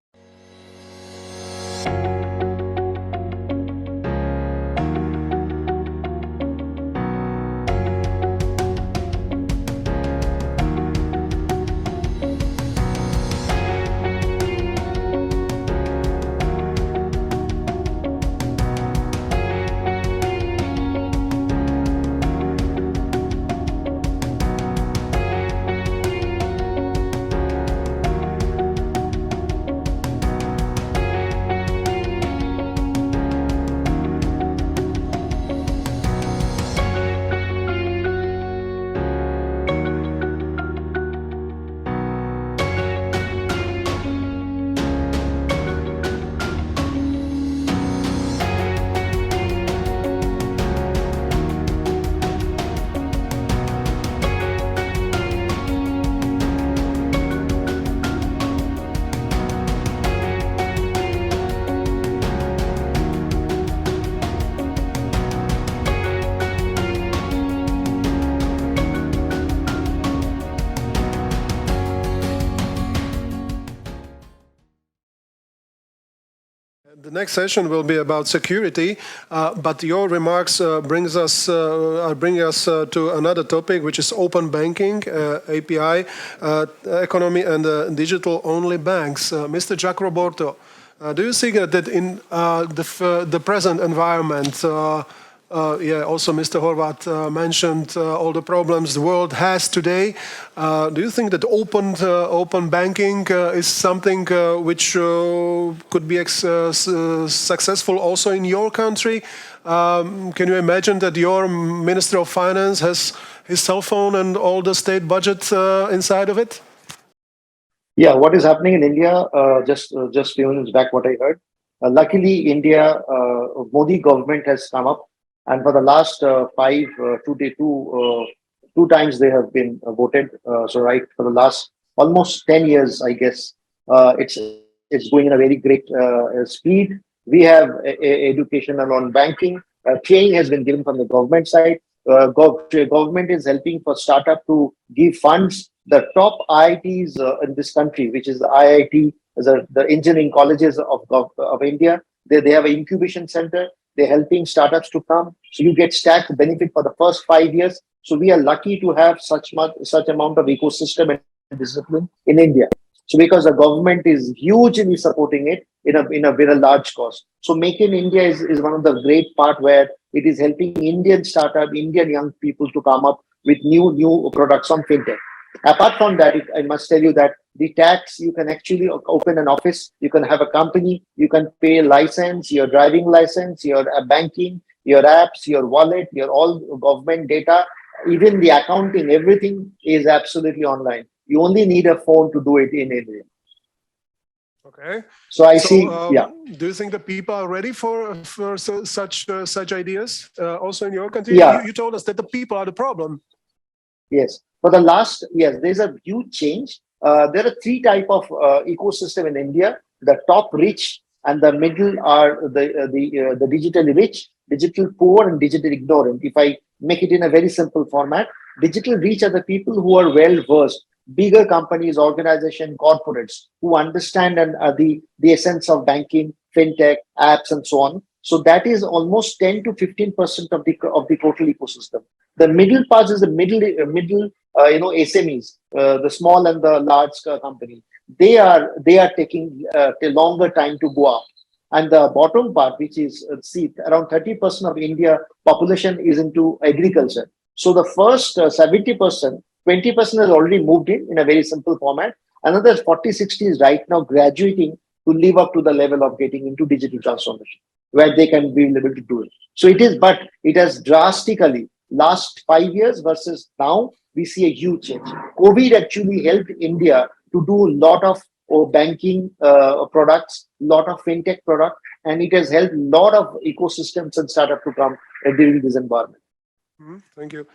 The next session will be about security, but your remarks bring us to another topic, which is open banking, API economy, and digital-only banks. Mr. Chakroborty, do you think that in the present environment, also Mr. Horváth mentioned all the problems the world has today. Do you think that open banking is something which could be successful also in your country? Can you imagine that your Minister of Finance has his cell phone and all the state budget inside of it? Yeah, what is happening in India? Just few minutes back, what I heard. Luckily, India Modi government has come up, and for the last two times they have been voted. So right for the last almost 10 years, I guess, it's going in a very great speed. We have educational on banking. Training has been given from the government side. Government is helping for startup to give funds. The top IITs in this country, which is the IIT, the engineering colleges of India, they have an incubation center. They're helping startups to come. So you get stacked benefit for the first 5 years. So we are lucky to have such amount of ecosystem and discipline in India. So because the government is hugely supporting it in a very large cost. So Make in India is one of the great part where it is helping Indian startup, Indian young people to come up with new products on fintech. Apart from that, I must tell you that the tax, you can actually open an office, you can have a company, you can pay license, your driving license, your banking, your apps, your wallet, your all government data, even the accounting, everything is absolutely online. You only need a phone to do it in India. Okay. So I see. Yeah. Do you think the people are ready for such ideas? Also in your country, Yeah. you told us that the people are the problem. Yes. For the last, yes, there's a huge change. There are three type of ecosystem in India. The top rich and the middle are the digitally rich, digital poor, and digital ignorant. If I make it in a very simple format, digital rich are the people who are well versed, bigger companies, organization, corporates who understand and the essence of banking, fintech, apps, and so on. So that is almost 10 to 15% of the total ecosystem. The middle part is the middle SMEs, the small and the large company. They are taking a longer time to go up. And the bottom part, which is around 30% of India population is into agriculture. So the first 70%, 20% has already moved in a very simple format. Another 40-60 is right now graduating to live up to the level of getting into digital transformation, where they can be able to do it. So but it has drastically last 5 years versus now, we see a huge change. COVID actually helped India to do a lot of banking products, lot of fintech products, and it has helped a lot of ecosystems and startup to come during this environment. Thank you.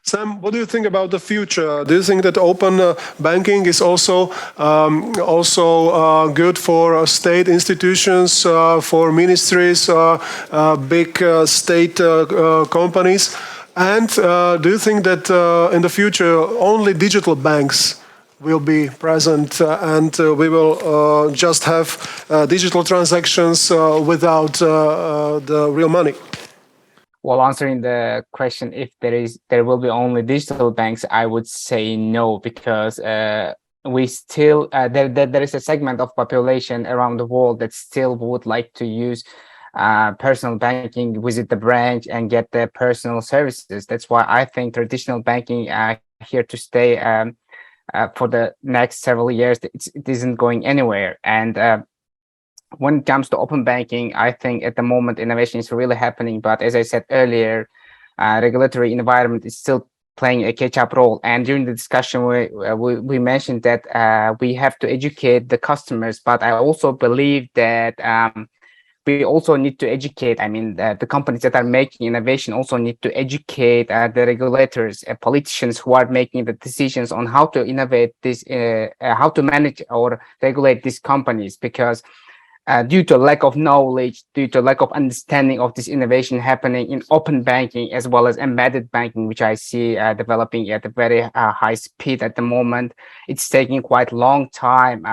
Sam, what do you think about the future? Do you think that open banking is also good for state institutions, for ministries, big state companies? And do you think that in the future only digital banks will be present and we will just have digital transactions without the real money? Well, answering the question, if there will be only digital banks, I would say no, because we still there is a segment of population around the world that still would like to use personal banking, visit the branch and get the personal services. That's why I think traditional banking here to stay for the next several years. It isn't going anywhere. And when it comes to open banking, I think at the moment innovation is really happening. But as I said earlier, regulatory environment is still playing a catch-up role. And during the discussion, we mentioned that we have to educate the customers. But I also believe that we also need to educate. I mean, the companies that are making innovation also need to educate the regulators, politicians who are making the decisions on how to innovate this, how to manage or regulate these companies, because due to lack of knowledge, due to lack of understanding of this innovation happening in open banking as well as embedded banking, which I see developing at a very high speed at the moment, it's taking quite a long time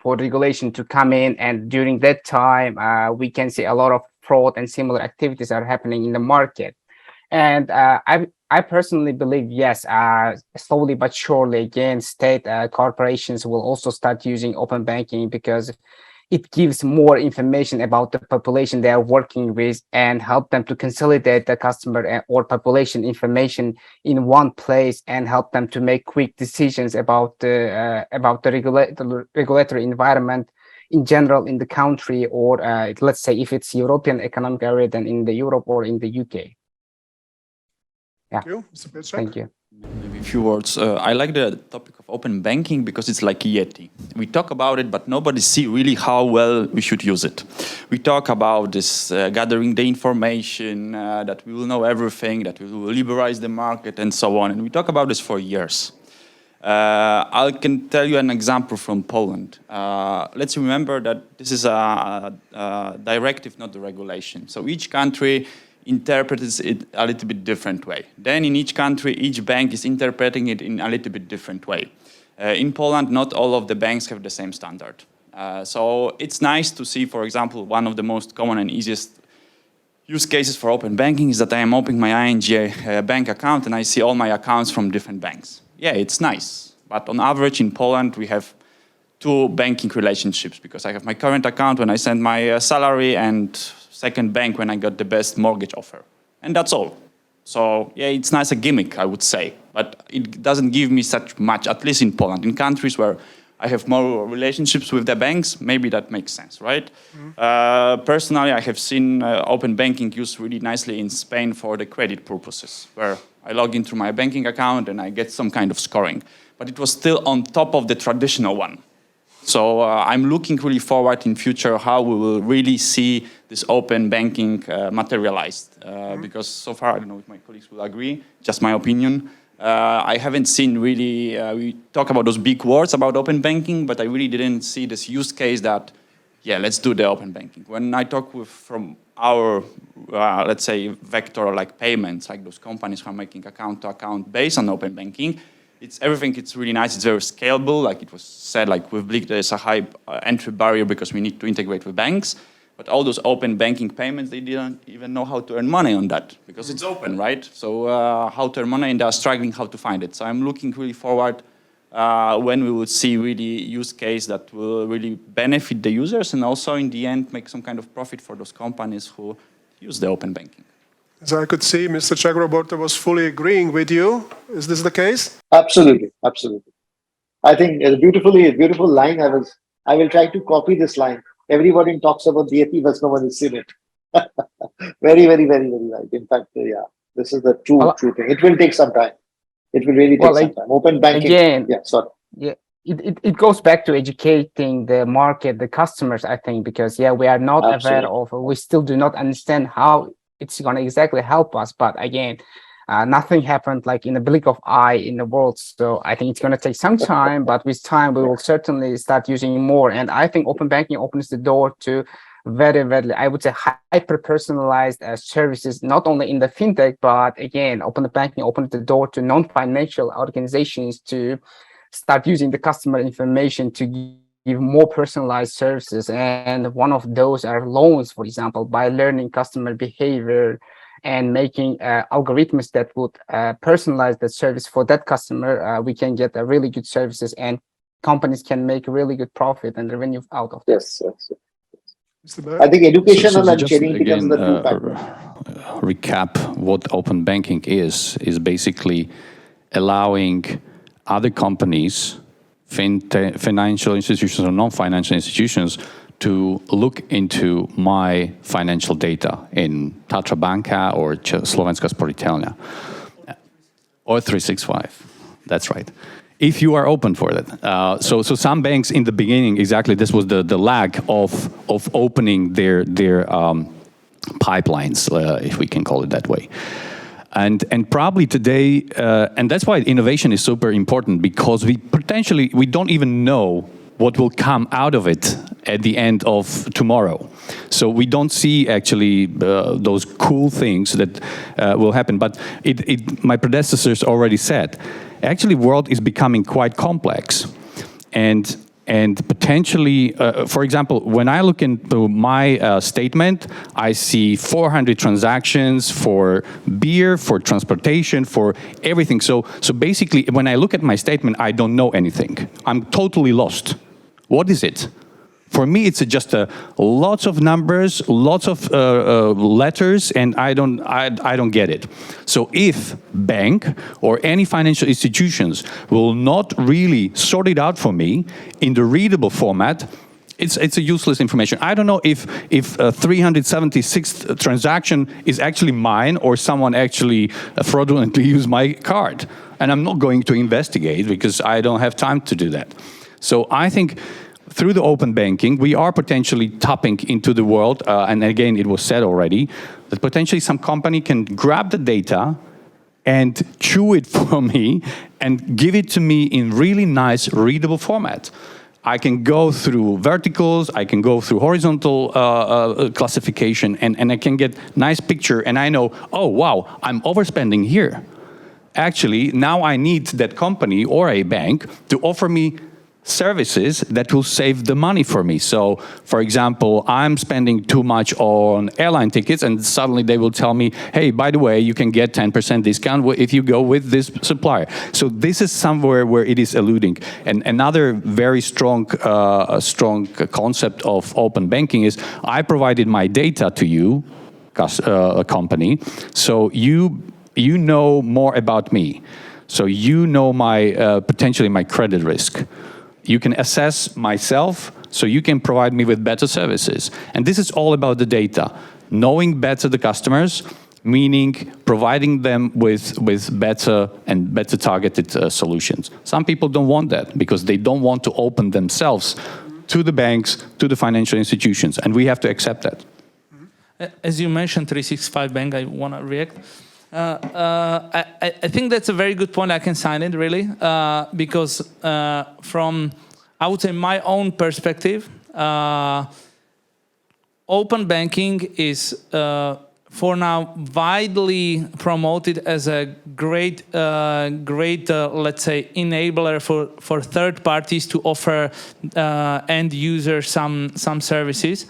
for regulation to come in. And during that time, we can see a lot of fraud and similar activities are happening in the market. And I personally believe, yes, slowly but surely, again, state corporations will also start using open banking because it gives more information about the population they are working with and help them to consolidate the customer or population information in one place and help them to make quick decisions about the regulatory environment in general in the country, or let's say if it's European economic area, then in the Europe or in the UK. Yeah. Thank you, Mr. Pietrzak. Thank you. Maybe few words. I like the topic of open banking because it's like Yeti. We talk about it, but nobody see really how well we should use it. We talk about this gathering the information, that we will know everything, that we will liberalize the market, and so on. And we talk about this for years. I can tell you an example from Poland. Let's remember that this is a directive, not a regulation. So each country interprets it a little bit different way. Then in each country, each bank is interpreting it in a little bit different way. In Poland, not all of the banks have the same standard. So it's nice to see, for example, one of the most common and easiest use cases for open banking is that I am opening my ING bank account and I see all my accounts from different banks. Yeah, it's nice. But on average in Poland, we have two banking relationships because I have my current account when I send my salary and second bank when I got the best mortgage offer. And that's all. So yeah, it's nice a gimmick, I would say. But it doesn't give me such much, at least in Poland. In countries where I have more relationships with the banks, maybe that makes sense, right? Personally, I have seen open banking used really nicely in Spain for the credit purposes, where I log into my banking account and I get some kind of scoring. But it was still on top of the traditional one. So I'm looking really forward in future how we will really see this open banking materialized. Because so far, I don't know if my colleagues will agree, just my opinion. I haven't seen really, we talk about those big words about open banking, but I really didn't see this use case that, yeah, let's do the open banking. When I talk with from our, let's say, vector like payments, like those companies who are making account to account based on open banking, it's everything, it's really nice, it's very scalable. Like it was said, like with BLIK, there's a high entry barrier because we need to integrate with banks. But all those open banking payments, they didn't even know how to earn money on that because it's open, right? So how to earn money, and they're struggling how to find it. So I'm looking really forward when we will see really use case that will really benefit the users and also in the end make some kind of profit for those companies who use the open banking. As I could see, Mr. Chakroborty was fully agreeing with you. Is this the case? Absolutely, absolutely. I think a beautiful line. I will try to copy this line. Everybody talks about DAP, but no one has seen it. Very, very, very, very right. In fact, yeah, this is the true thing. It will take some time. It will really take some time. Open banking. Again, yeah, sorry. Yeah, it goes back to educating the market, the customers, I think, because yeah, we are not aware of, we still do not understand how it's going to exactly help us. But again, nothing happened like in a blink of eye in the world. So I think it's going to take some time, but with time, we will certainly start using more. And I think open banking opens the door to very, very, I would say, hyper-personalized services, not only in the fintech, but again, open banking opens the door to non-financial organizations to start using the customer information to give more personalized services. And one of those are loans, for example, by learning customer behavior and making algorithms that would personalize that service for that customer, we can get a really good services and companies can make really good profit and revenue out of that. Yes. I think educational and training becomes the two factors. Recap what open banking is basically allowing other companies, financial institutions or non-financial institutions, to look into my financial data in Tatra Banka or Slovenská sporiteľňa or 365. That's right. If you are open for that. So some banks in the beginning, exactly, this was the lag of opening their pipelines, if we can call it that way. And probably today, and that's why innovation is super important, because we don't even know what will come out of it at the end of tomorrow. So we don't see actually those cool things that will happen. But my predecessors already said, actually, world is becoming quite complex, and potentially, for example, when I look into my statement, I see 400 transactions for beer, for transportation, for everything. So basically, when I look at my statement, I don't know anything. I'm totally lost. What is it? For me, it's just lots of numbers, lots of letters, and I don't get it. So if bank or any financial institutions will not really sort it out for me in the readable format, it's a useless information. I don't know if 376th transaction is actually mine or someone actually fraudulently used my card. and I'm not going to investigate because I don't have time to do that. So I think through the open banking, we are potentially tapping into the world, and again, it was said already, that potentially some company can grab the data and chew it for me and give it to me in really nice, readable format. I can go through verticals, I can go through horizontal classification, and I can get nice picture, and I know, oh wow, I'm overspending here. Actually, now I need that company or a bank to offer me services that will save the money for me. So, for example, I'm spending too much on airline tickets, and suddenly they will tell me, hey, by the way, you can get 10% discount if you go with this supplier. So this is somewhere where it is alluding. And another very strong concept of open banking is I provided my data to you, a company, so you know more about me. So you know my potentially my credit risk. You can assess myself, so you can provide me with better services. And this is all about the data. Knowing better the customers, meaning providing them with better targeted solutions. Some people don't want that because they don't want to open themselves to the banks, to the financial institutions, and we have to accept that. As you mentioned, 365 Bank, I want to react. I think that's a very good point. I can sign it, really, because from, I would say, my own perspective, open banking is, for now, widely promoted as a great, let's say, enabler for third parties to offer end users some services,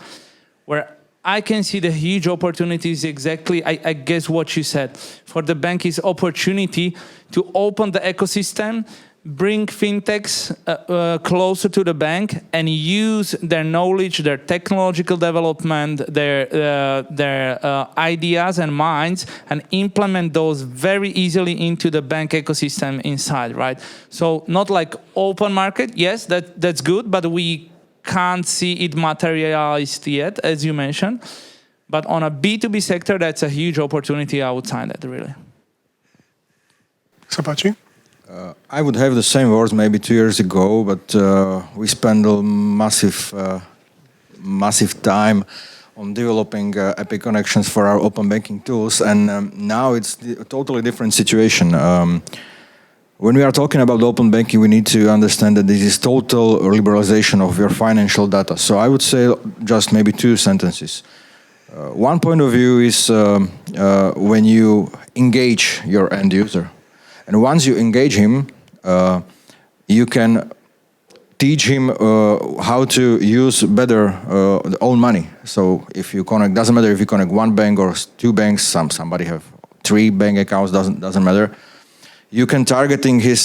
where I can see the huge opportunities exactly, I guess what you said. For the bank is opportunity to open the ecosystem, bring fintechs closer to the bank and use their knowledge, their technological development, their ideas and minds and implement those very easily into the bank ecosystem inside, right? So not like open market, yes, that's good, but we can't see it materialized yet, as you mentioned. But on a B2B sector, that's a huge opportunity. I would sign that, really. Sapachi? I would have the same words maybe 2 years ago, but we spent a massive time on developing API connections for our open banking tools, and now it's a totally different situation. When we are talking about open banking, we need to understand that this is total liberalization of your financial data. So I would say just maybe 2 sentences. One point of view is when you engage your end user. And once you engage him, you can teach him how to use better own money. So if you connect, doesn't matter if you connect 1 bank or 2 banks, somebody have 3 bank accounts, doesn't matter. You can targeting his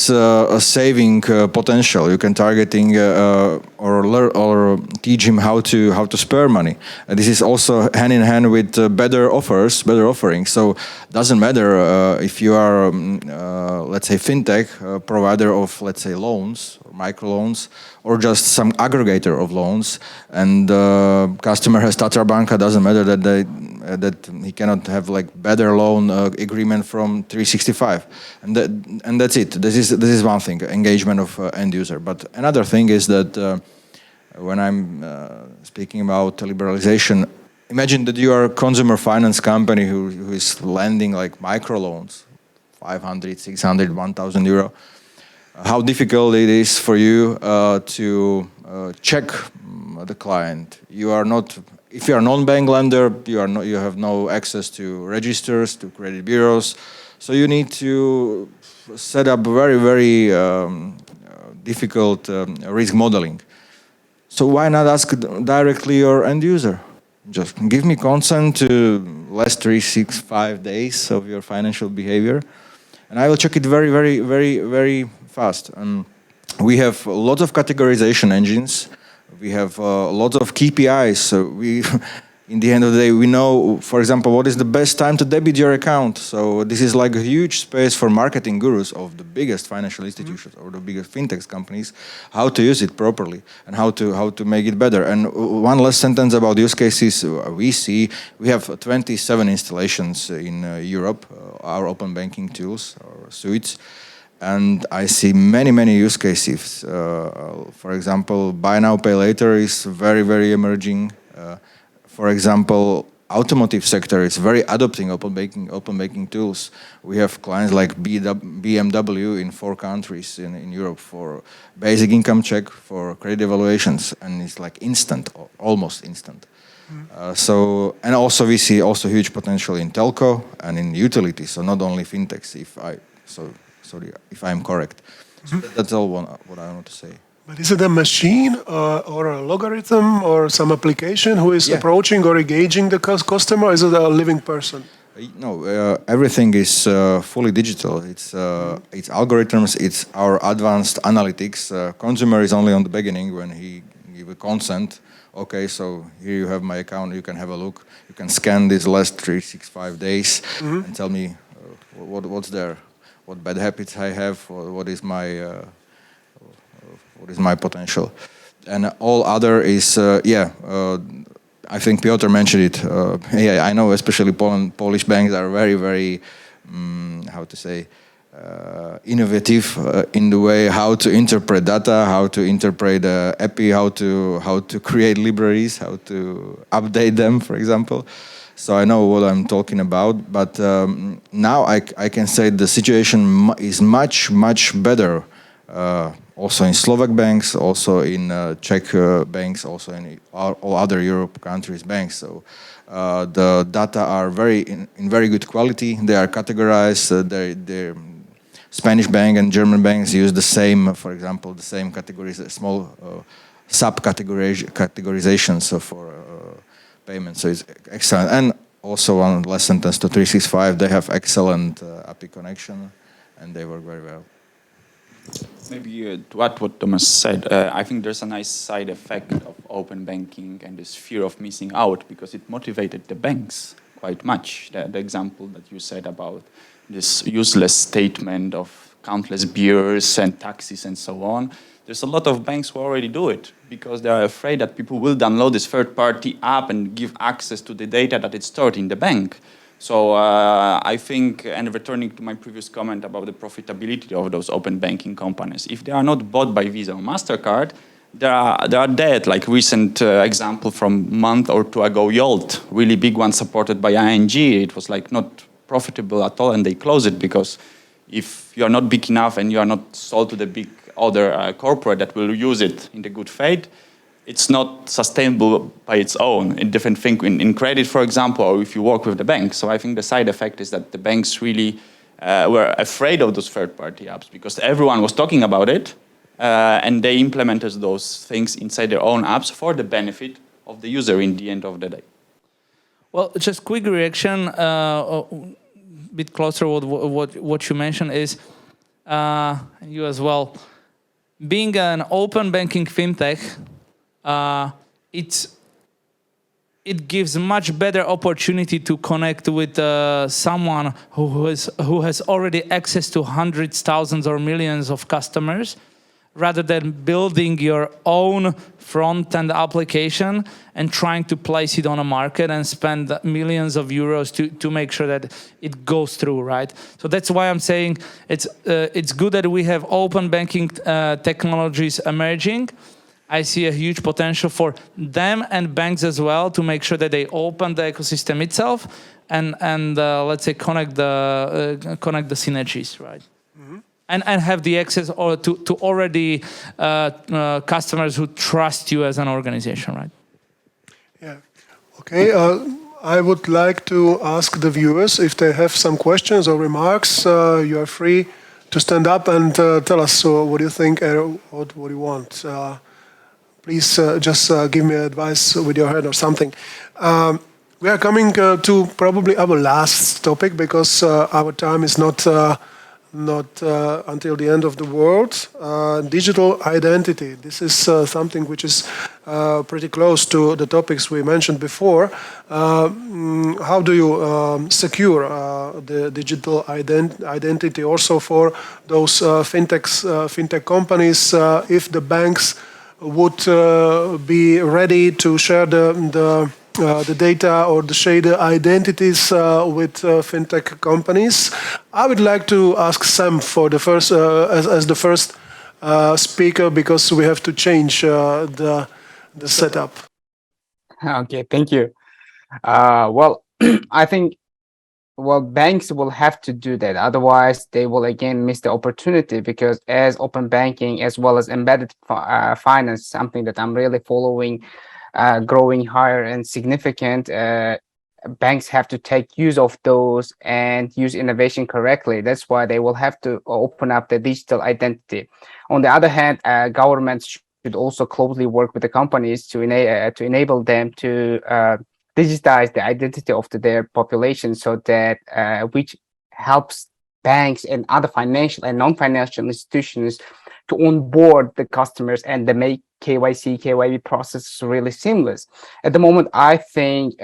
saving potential. You can targeting or teach him how to spare money. This is also hand in hand with better offers, better offerings. So doesn't matter if you are, let's say, fintech provider of, let's say, loans or microloans, or just some aggregator of loans, and customer has Tatra Banka. Doesn't matter that he cannot have like better loan agreement from 365, and that's it. This is one thing, engagement of end user. But another thing is that when I'm speaking about liberalization, imagine that you are a consumer finance company who is lending like microloans, 500, 600, 1,000 euro. How difficult it is for you to check the client. You are not, if you are a non-bank lender, you have no access to registers, to credit bureaus. So you need to set up very, very difficult risk modeling. So why not ask directly your end user? Just give me consent to last 3, 6, 5 days of your financial behavior, and I will check it very, very, very, very fast. We have lots of categorization engines. We have lots of KPIs. So we, in the end of the day, we know, for example, what is the best time to debit your account. So this is like a huge space for marketing gurus of the biggest financial institutions or the biggest fintech companies, how to use it properly and how to make it better. And one last sentence about use cases we have 27 installations in Europe, our open banking tools or suites. And I see many use cases. For example, buy now, pay later is very emerging. For example, automotive sector is very adopting open banking tools. We have clients like BMW in 4 countries in Europe for basic income check, for credit evaluations, and it's like instant, almost instant. And also we see also huge potential in telco and in utilities, so not only fintechs, if I'm correct. So that's all what I want to say. But is it a machine or a logarithm or some application who is approaching or engaging the customer? Or is it a living person? No, everything is fully digital. It's algorithms, it's our advanced analytics. Consumer is only on the beginning when he give a consent. Okay, so here you have my account, you can have a look. You can scan these last 365 days and tell me what's there, what bad habits I have, or what is my potential. And all other is, I think Piotr mentioned it. I know especially Polish banks are very, innovative in the way how to interpret data, how to interpret API, how to create libraries, how to update them, for example. So I know what I'm talking about. But now I can say the situation is much better. Also in Slovak banks, also in Czech banks, also in all other Europe countries' banks. So the data are in very good quality. They are categorized. They're Spanish bank and German banks use the same, for example, the same categories, small sub-categorizations for payments. So it's excellent. And also one last sentence to 365, they have excellent API connection and they work very well. Maybe to add what Tomas said, I think there's a nice side effect of open banking and this fear of missing out because it motivated the banks quite much. The example that you said about this useless statement of countless beers and taxes and so on. There's a lot of banks who already do it because they are afraid that people will download this third-party app and give access to the data that is stored in the bank. So I think, and returning to my previous comment about the profitability of those open banking companies, if they are not bought by Visa or MasterCard, they are dead, like recent example from a month or two ago, Yolt, really big one supported by ING. It was like not profitable at all and they close it because if you are not big enough and you are not sold to the big other corporate that will use it in the good faith, it's not sustainable by its own. A different thing in credit, for example, or if you work with the bank. So I think the side effect is that the banks really were afraid of those third-party apps because everyone was talking about it and they implemented those things inside their own apps for the benefit of the user in the end of the day. Well, just quick reaction, a bit closer to what you mentioned is, you as well, being an open banking fintech, it gives much better opportunity to connect with someone who has already access to hundreds, thousands, or millions of customers, rather than building your own front-end application and trying to place it on a market and spend millions of euros to make sure that it goes through, right? So that's why I'm saying it's good that we have open banking technologies emerging. I see a huge potential for them and banks as well to make sure that they open the ecosystem itself and let's say connect the synergies, right? And have the access to already customers who trust you as an organization, right? Yeah. Okay. I would like to ask the viewers if they have some questions or remarks. You are free to stand up and tell us what you think or what you want. Please just give me advice with your hand or something. We are coming to probably our last topic because our time is not until the end of the world. Digital identity. This is something which is pretty close to the topics we mentioned before. How do you secure the digital identity also for those fintech companies if the banks would be ready to share the the data or to share the identities with fintech companies. I would like to ask Sam for the first, as the first speaker, because we have to change the setup. Okay, thank you. Well, I think banks will have to do that. Otherwise, they will again miss the opportunity, because as open banking as well as embedded finance, something that I'm really following, growing higher and significant, banks have to take use of those and use innovation correctly. That's why they will have to open up the digital identity. On the other hand, governments should also closely work with the companies to enable them to digitize the identity of their population, so that which helps banks and other financial and non-financial institutions to onboard the customers and they make KYC, KYB process really seamless. At the moment, I think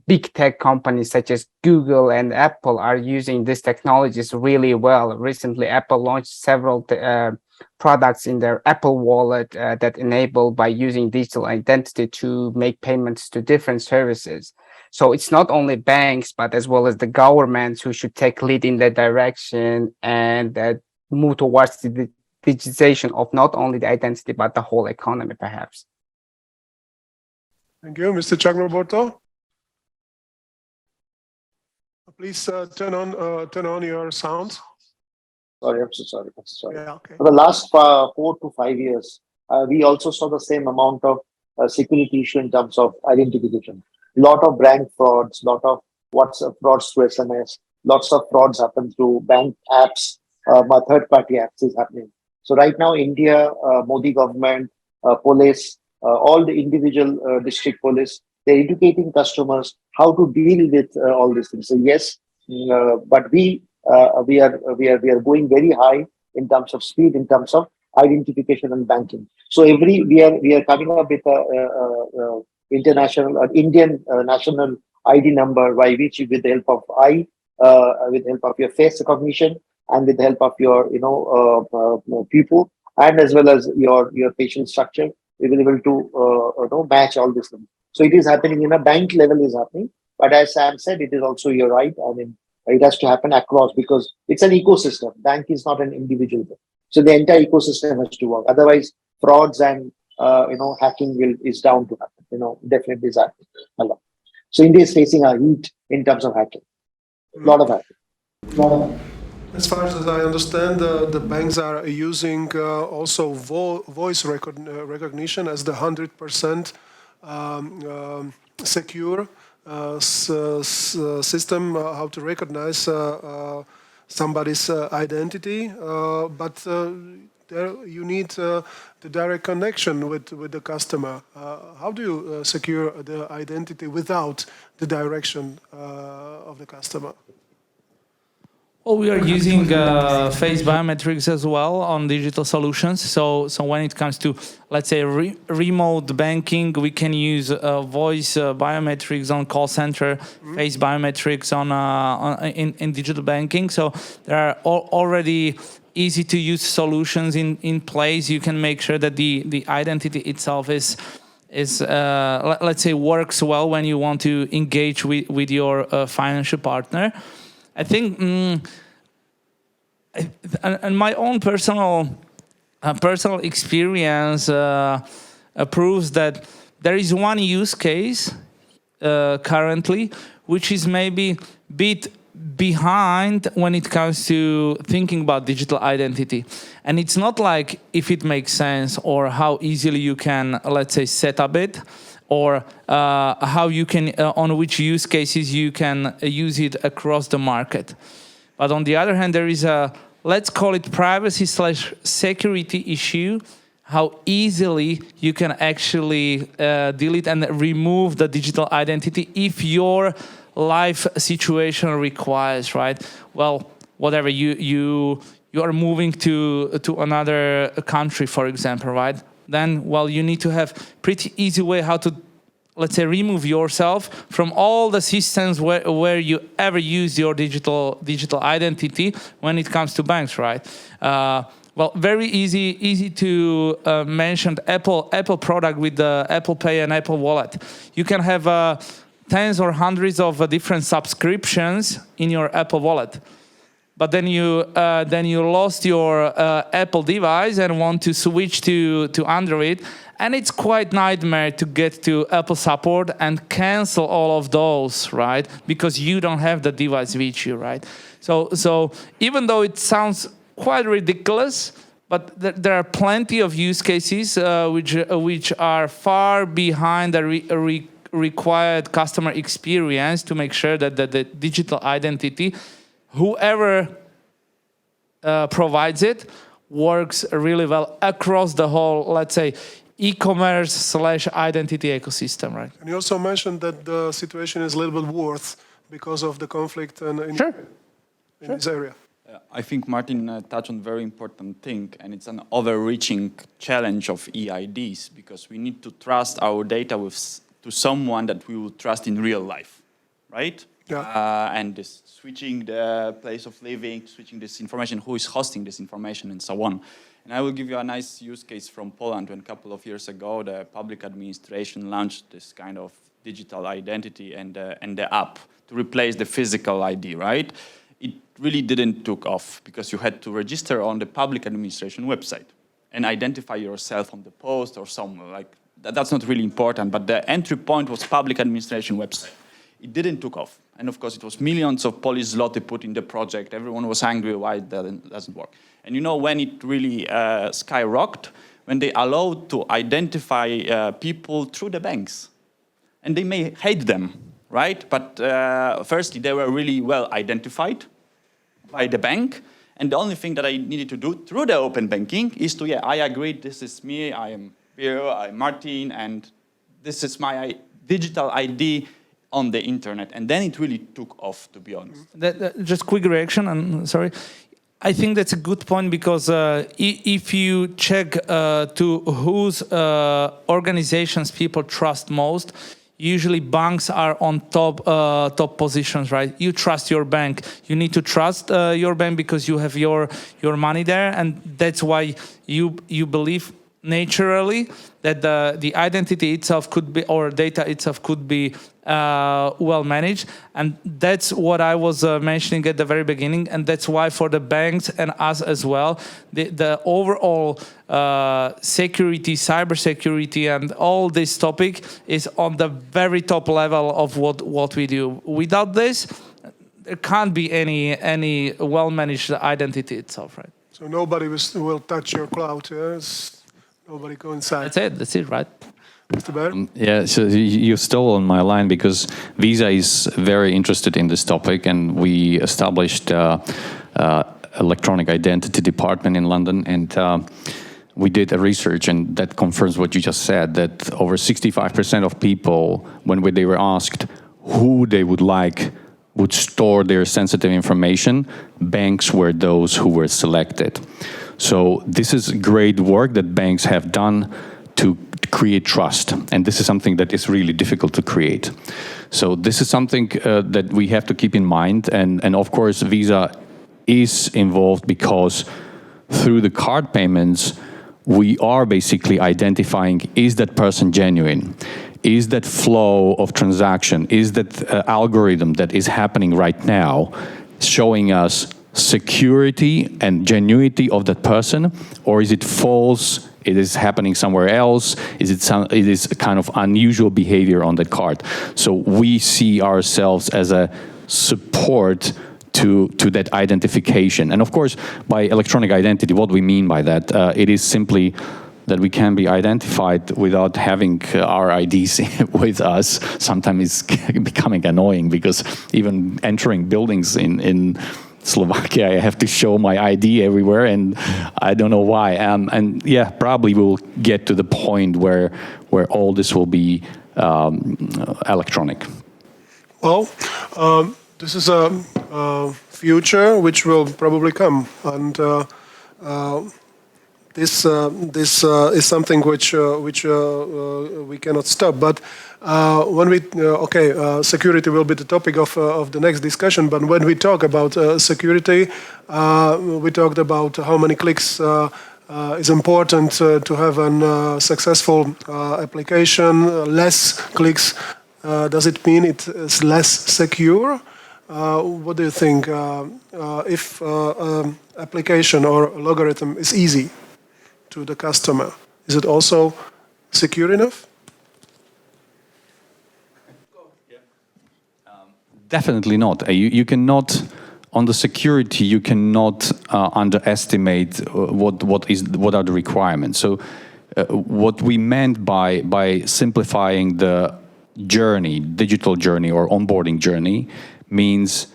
big tech companies such as Google and Apple are using these technologies really well. Recently, Apple launched several products in their Apple Wallet that enable, by using digital identity, to make payments to different services. So it's not only banks, but as well as the governments who should take lead in that direction and move towards the digitization of not only the identity, but the whole economy, perhaps. Thank you. Mr. Chakroborty? Please turn on your sound. Sorry, I'm so sorry. I'm so sorry. Yeah, okay. For the last 4 to 5 years, we also saw the same amount of security issue in terms of identification. Lot of bank frauds, lot of WhatsApp frauds through SMS, lots of frauds happen through bank apps, third-party apps is happening. So right now, India, Modi government, police, all the individual district police, they're educating customers how to deal with all these things. So yes, but we are going very high in terms of speed, in terms of identification and banking. So we are coming up with a international Indian national ID number, by which, with the help of with the help of your face recognition and with the help of your people, and as well as your facial structure, we will be able to match all these things. So it is happening in a bank level, is happening. But as Sam said, it is also, you're right. I mean, it has to happen across, because it's an ecosystem. Bank is not an individual thing. So the entire ecosystem has to work. Otherwise, frauds and hacking is down to happen. Definitely is happening a lot. So India is facing a heat in terms of hacking. A lot of hacking. As far as I understand, the banks are using also voice recognition as the 100% secure system, how to recognize somebody's identity. But there you need the direct connection with the customer. How do you secure the identity without the direction of the customer? Well, we are using face biometrics as well on digital solutions. So when it comes to, let's say, remote banking, we can use voice biometrics on call center, face biometrics in digital banking. So there are already easy to use solutions in place. You can make sure that the identity itself is let's say, works well when you want to engage with your financial partner. I think, and my own personal experience proves that there is one use case currently which is maybe a bit behind when it comes to thinking about digital identity. And it's not like if it makes sense or how easily you can, let's say, set up it, or how you can, on which use cases you can use it across the market. But on the other hand, there is a, let's call it privacy/security issue, how easily you can actually delete and remove the digital identity if your life situation requires, right? Well, whatever, you are moving to another country, for example, right? Then, well, you need to have pretty easy way how to let's say, remove yourself from all the systems where you ever use your digital identity when it comes to banks, right? Well, very easy to mention the Apple product with the Apple Pay and Apple Wallet. You can have tens or hundreds of different subscriptions in your Apple Wallet. But then you lost your Apple device and want to switch to Android, and it's quite nightmare to get to Apple support and cancel all of those, right? Because you don't have the device with you, right? So even though it sounds quite ridiculous, but there are plenty of use cases which are far behind the required customer experience to make sure that the digital identity, whoever provides it, works really well across the whole, let's say, e-commerce / identity ecosystem, right? And you also mentioned that the situation is a little bit worse because of the conflict in this area. I think Martin touched on a very important thing, and it's an overreaching challenge of EIDs, because we need to trust our data to someone that we will trust in real life, right? Yeah. And this switching the place of living, switching this information, who is hosting this information, and so on. And I will give you a nice use case from Poland. When a couple of years ago, the public administration launched this kind of digital identity and the app to replace the physical ID, right? It really didn't took off because you had to register on the public administration website and identify yourself on the post or somewhere like that. That's not really important, but the entry point was public administration website. It didn't took off. And of course, it was millions of Polish zloty put in the project. Everyone was angry why it doesn't work. And you know when it really skyrocketed? When they allowed to identify people through the banks. And they may hate them, right? But firstly, they were really well identified by the bank. And the only thing that I needed to do through the open banking is to, I agree, this is me, I am Piotr, I'm Martin, and this is my digital ID on the internet. And then it really took off, to be honest. Just quick reaction, and sorry. I think that's a good point, because if you check to whose organizations people trust most, usually banks are on top positions, right? You trust your bank. You need to trust your bank because you have your money there, and that's why you believe naturally that the identity itself could be, or data itself could be well managed. And that's what I was mentioning at the very beginning, and that's why for the banks and us as well, the overall security, cybersecurity, and all this topic is on the very top level of what we do. Without this, there can't be any well managed identity itself, right? So nobody will touch your cloud. Yes. Nobody go inside. That's it, right? Mr. Bear? Yeah, so you stole on my line, because Visa is very interested in this topic, and we established electronic identity department in London, and we did a research, and that confirms what you just said, that over 65% of people, when they were asked who they would store their sensitive information, banks were those who were selected. So this is great work that banks have done to create trust, and this is something that is really difficult to create. So this is something that we have to keep in mind, and of course Visa is involved because through the card payments we are basically identifying, is that person genuine? Is that flow of transaction, is that algorithm that is happening right now showing us security and genuinity of that person, or is it false? It is happening somewhere else. It is kind of unusual behavior on the card. So we see ourselves as a support to that identification. And of course, by electronic identity, what we mean by that, it is simply that we can be identified without having our IDs with us. Sometimes it's becoming annoying, because even entering buildings in Slovakia, I have to show my ID everywhere, and I don't know why. And yeah, probably we'll get to the point where all this will be electronic. Well, this is a future which will probably come, and this is something which we cannot stop. But when we security will be the topic of the next discussion. But when we talk about security, we talked about how many clicks is important to have a successful application. Less clicks, does it mean it is less secure? What do you think? If application or logarithm is easy to the customer, is it also secure enough? Definitely not. You cannot, on the security, you cannot underestimate what are the requirements. So what we meant by simplifying the journey, digital journey or onboarding journey, means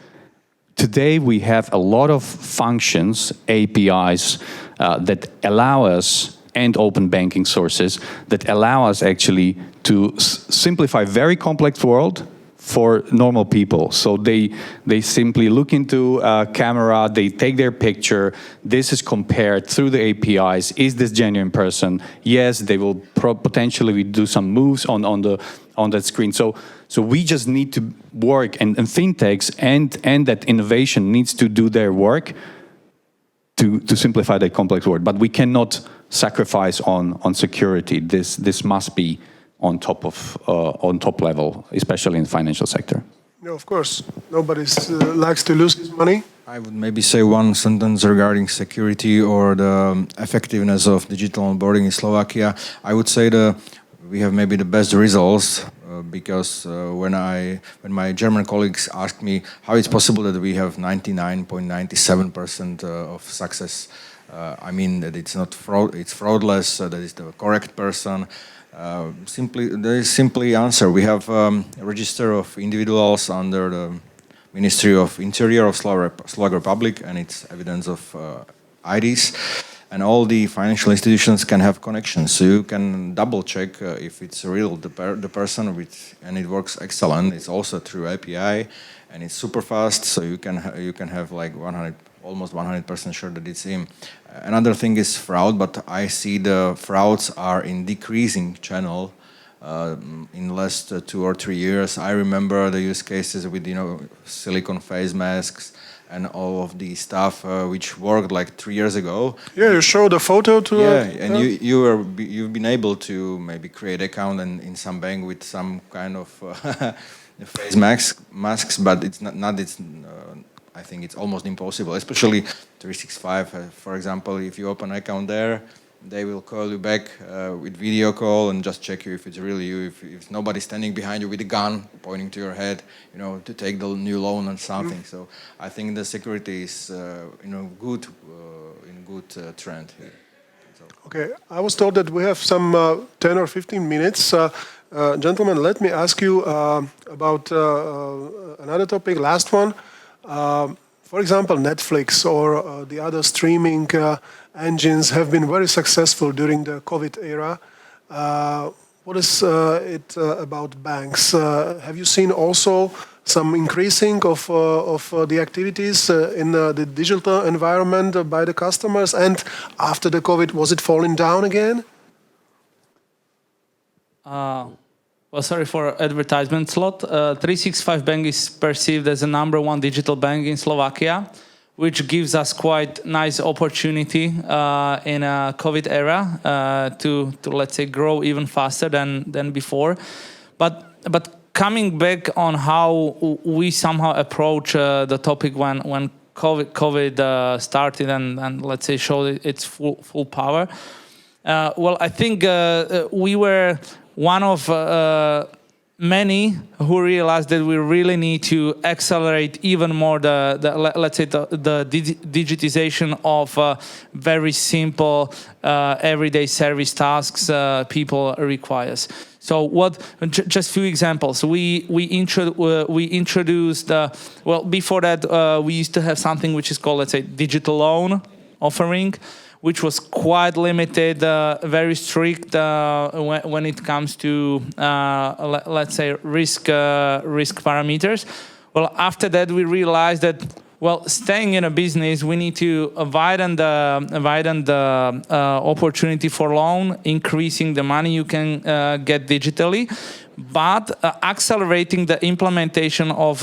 today we have a lot of functions, APIs, that allow us, and open banking sources, that allow us actually to simplify very complex world for normal people. So they simply look into a camera, they take their picture, this is compared through the APIs, is this genuine person? Yes, they will potentially do some moves on that screen. So we just need to work, and fintechs and that innovation needs to do their work to simplify that complex world. But we cannot sacrifice on security. This must be on top level, especially in the financial sector. No, of course. Nobody likes to lose his money. I would maybe say one sentence regarding security or the effectiveness of digital onboarding in Slovakia. I would say we have maybe the best results because when my German colleagues asked me how it's possible that we have 99.97% of success, I mean that it's not fraud, it's fraudless, that is the correct person. There is simply answer. We have a register of individuals under the Ministry of Interior of Slovak Republic, and it's evidence of IDs. And all the financial institutions can have connections, so you can double check if it's real the person, and it works excellent. It's also through API, and it's super fast, so you can have like almost 100% sure that it's him. Another thing is fraud, but I see the frauds are in decreasing channel in last 2 or 3 years. I remember the use cases with silicone face masks and all of the stuff which worked like 3 years ago. Yeah, you showed a photo to. Yeah, and you've been able to maybe create account in some bank with some kind of face masks, but it's not I think it's almost impossible, especially 365. For example, if you open an account there, they will call you back with video call and just check you if it's really you, if nobody's standing behind you with a gun pointing to your head, to take the new loan or something. So I think the security is good trend here. So. Okay, I was told that we have some 10 or 15 minutes. Gentlemen, let me ask you about another topic, last one. For example, Netflix or the other streaming engines have been very successful during the COVID era. What is it about banks? Have you seen also some increasing of the activities in the digital environment by the customers? And after the COVID, was it falling down again? Well, sorry for advertisement slot. 365 Bank is perceived as the #1 digital bank in Slovakia, which gives us quite nice opportunity in a COVID era to let's say grow even faster than before. But coming back on how we somehow approach the topic when COVID started and let's say showed its full power. Well, I think we were one of many who realized that we really need to accelerate even more the digitization of very simple everyday service tasks people requires. So just few examples. We introduced before that we used to have something which is called, let's say, digital loan offering, which was quite limited, very strict when it comes to, let's say, risk parameters. Well, after that, we realized that well, staying in a business, we need to widen the opportunity for loan, increasing the money you can get digitally, but accelerating the implementation of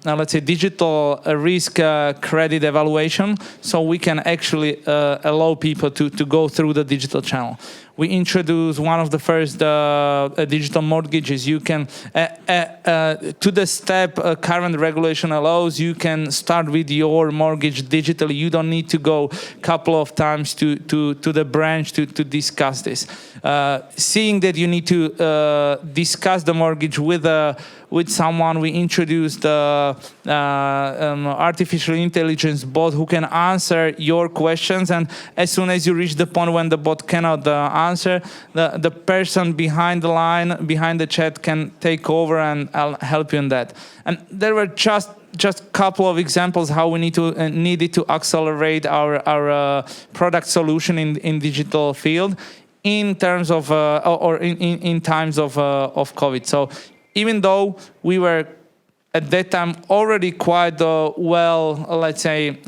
let's say digital risk credit evaluation, so we can actually allow people to go through the digital channel. We introduced one of the first digital mortgages. You can, to the step current regulation allows, you can start with your mortgage digitally. You don't need to go a couple of times to the branch to discuss this. Seeing that you need to discuss the mortgage with someone, we introduced artificial intelligence bot who can answer your questions, and as soon as you reach the point when the bot cannot answer, the person behind the line, behind the chat, can take over and I'll help you in that. And there were just a couple of examples how we needed to accelerate our product solution in digital field in terms of in times of COVID. So even though we were at that time already quite let's say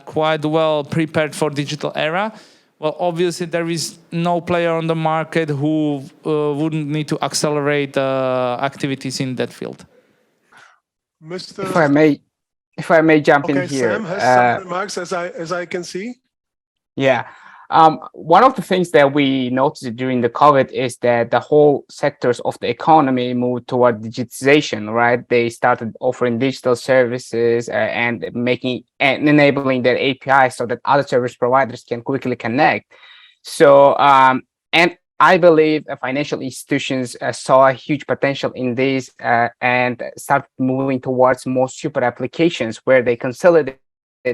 quite well prepared for digital era, well, obviously there is no player on the market who wouldn't need to accelerate activities in that field. Mr. If I may jump in here. Sam has some remarks as I can see. Yeah. One of the things that we noticed during the COVID is that the whole sectors of the economy moved toward digitization, right? They started offering digital services and enabling their APIs so that other service providers can quickly connect. So, and I believe financial institutions saw a huge potential in this and started moving towards more super applications where they consolidate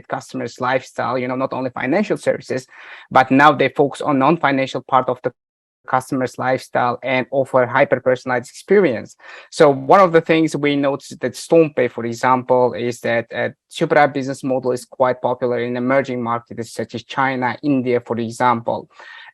customers' lifestyle, not only financial services, but now they focus on non-financial part of the customer's lifestyle and offer hyper-personalized experience. So one of the things we noticed that StormPay, for example, is that super app business model is quite popular in emerging markets such as China, India, for example.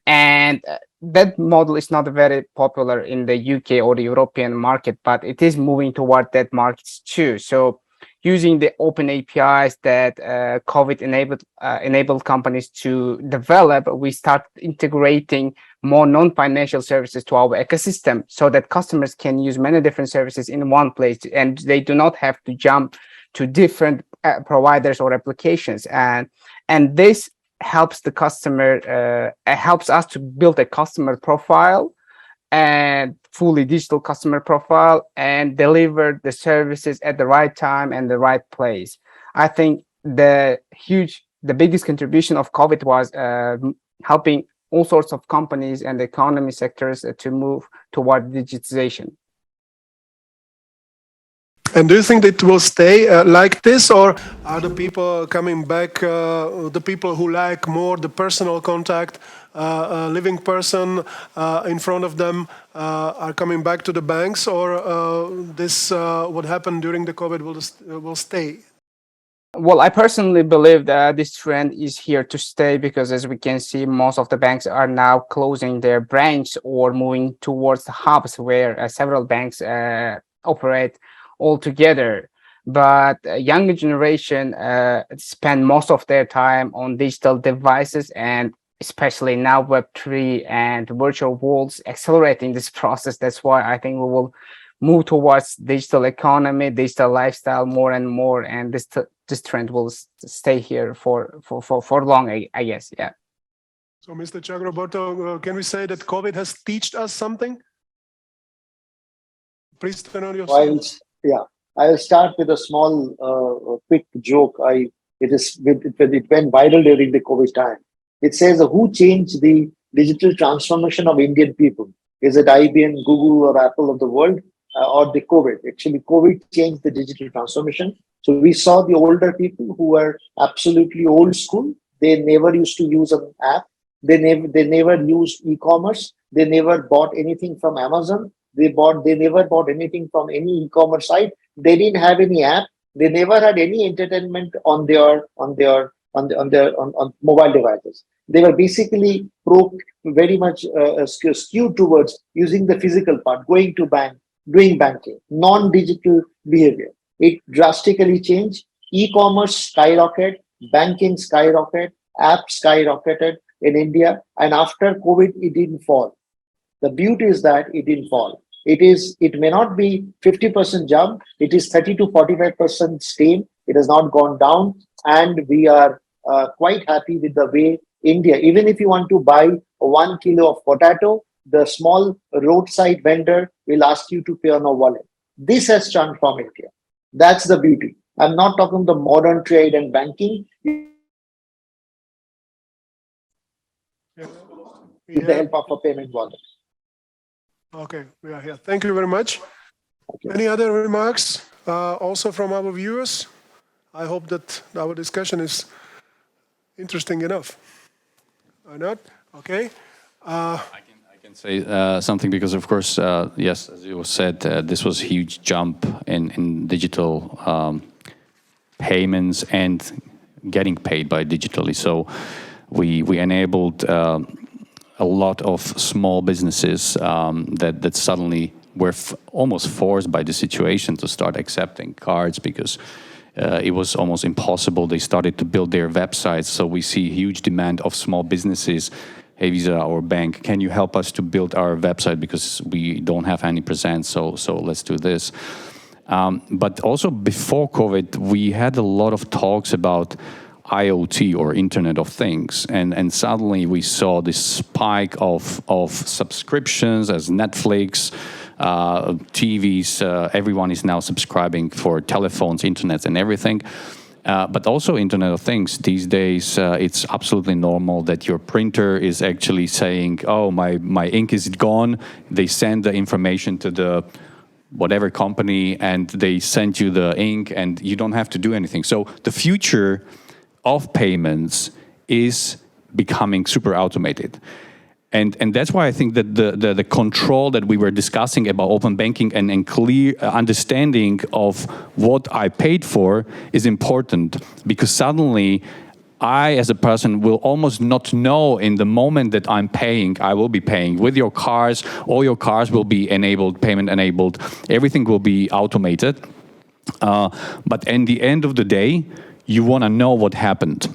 And that model is not very popular in the UK or the European market, but it is moving toward that markets too. So using the open APIs that COVID enabled companies to develop, we start integrating more non-financial services to our ecosystem so that customers can use many different services in one place and they do not have to jump to different providers or applications. And this helps the customer, helps us to build a customer profile and fully digital customer profile and deliver the services at the right time and the right place. I think the biggest contribution of COVID was helping all sorts of companies and economy sectors to move toward digitization. And do you think it will stay like this, or are the people coming back, the people who like more the personal contact, a living person in front of them, are coming back to the banks, or this what happened during the COVID will stay? Well, I personally believe that this trend is here to stay because, as we can see, most of the banks are now closing their branch or moving towards the hubs where several banks operate all together. But younger generation spend most of their time on digital devices, and especially now Web3 and virtual worlds accelerating this process. That's why I think we will move towards digital economy, digital lifestyle more and more, and this trend will stay here for long, I guess. Yeah. So, Mr. Chakroborty, can we say that COVID has taught us something? Please turn on your screen. Yeah, I'll start with a small, quick joke. It went viral during the COVID time. It says, who changed the digital transformation of Indian people? Is it IBM, Google, or Apple of the world, or the COVID? Actually, COVID changed the digital transformation. So we saw the older people who were absolutely old school. They never used to use an app. They never used e-commerce. They never bought anything from Amazon. They never bought anything from any e-commerce site. They didn't have any app. They never had any entertainment on mobile devices. They were basically very much skewed towards using the physical part, going to bank, doing banking, non-digital behavior. it drastically changed. E-commerce skyrocketed, banking skyrocketed, apps skyrocketed in India, and after COVID, it didn't fall. The beauty is that it didn't fall. It may not be 50% jump, it is 30 to 45% stay. It has not gone down, and we are quite happy with the way India, even if you want to buy 1 kilo of potato, the small roadside vendor will ask you to pay on a wallet. This has transformed India. That's the beauty. I'm not talking the modern trade and banking. With the help of a payment wallet. Okay, we are here. Thank you very much. Okay. Any other remarks also from our viewers? I hope that our discussion is interesting enough. Or not? Okay. I can say something because, of course, yes, as you said, this was a huge jump in digital payments and getting paid by digitally. So we enabled a lot of small businesses that suddenly were almost forced by the situation to start accepting cards because it was almost impossible. They started to build their websites. So we see huge demand of small businesses. Hey, Visa or bank, can you help us to build our website because we don't have any presence, so let's do this. But also before COVID, we had a lot of talks about IoT or Internet of Things, and suddenly we saw this spike of subscriptions as Netflix, TVs, everyone is now subscribing for telephones, internet and everything. But also Internet of Things. These days, it's absolutely normal that your printer is actually saying, oh, my ink is gone. They send the information to the whatever company and they send you the ink and you don't have to do anything. So the future of payments is becoming super automated. And that's why I think that the control that we were discussing about open banking and clear understanding of what I paid for is important, because suddenly I, as a person, will almost not know in the moment that I'm paying, I will be paying. With your cars, all your cars will be enabled, payment enabled, everything will be automated. But in the end of the day, you want to know what happened.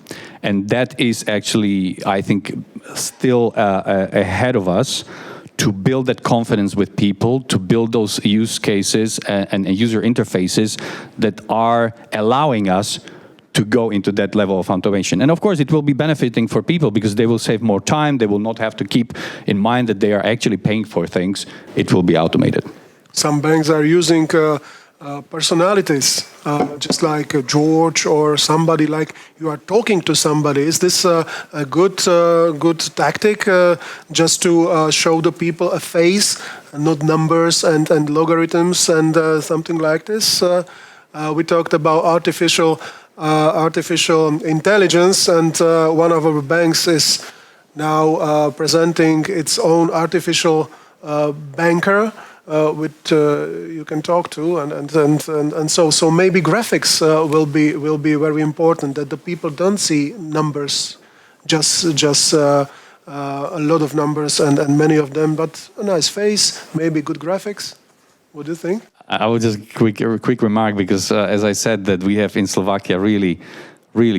And that is actually, I think, still ahead of us to build that confidence with people, to build those use cases and user interfaces that are allowing us to go into that level of automation. And of course, it will be benefiting for people because they will save more time. They will not have to keep in mind that they are actually paying for things. It will be automated. Some banks are using personalities, just like George or somebody, like you are talking to somebody. Is this a good tactic, just to show the people a face, not numbers and logarithms and something like this? We talked about artificial intelligence, and one of our banks is now presenting its own artificial banker. Which you can talk to, and so maybe graphics will be very important, that the people don't see numbers, just a lot of numbers and many of them, but a nice face, maybe good graphics. What do you think? I would just quick remark, because as I said, that we have in Slovakia really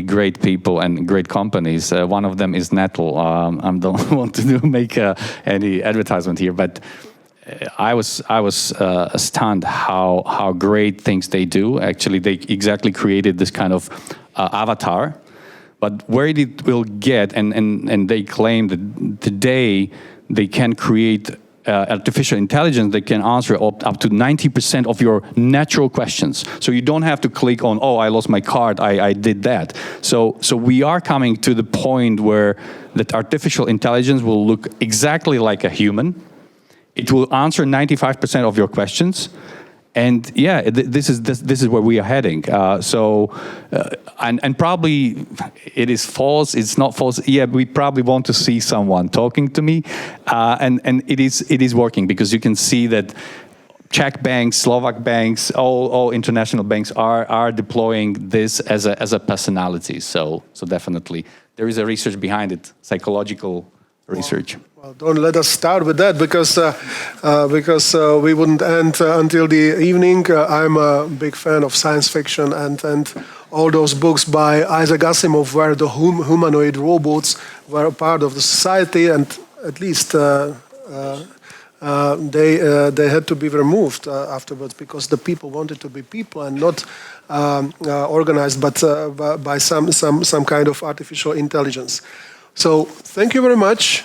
great people and great companies. One of them is Nettle. I don't want to make any advertisement here, but I was stunned how great things they do. Actually, they exactly created this kind of avatar. But where it will get, and they claim that today they can create artificial intelligence that can answer up to 90% of your natural questions. So you don't have to click on, oh, I lost my card, I did that. So we are coming to the point where that artificial intelligence will look exactly like a human. It will answer 95% of your questions, and yeah, this is where we are heading. And probably it is false. It's not false. Yeah, we probably want to see someone talking to me, and it is working, because you can see that Czech banks, Slovak banks, all international banks are deploying this as a personality. So definitely there is a research behind it, psychological research. Well, don't let us start with that because we wouldn't end until the evening. I'm a big fan of science fiction and all those books by Isaac Asimov where the humanoid robots were a part of the society and at least they had to be removed afterwards because the people wanted to be people and not organized but by some kind of artificial intelligence. So thank you very much,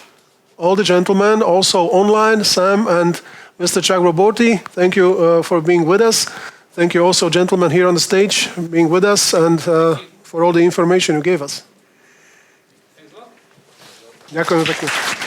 all the gentlemen, also online, Sam and Mr. Chakroborty. Thank you for being with us. Thank you also, gentlemen here on the stage, being with us and for all the information you gave us. Thanks a lot. Ďakujem pekne.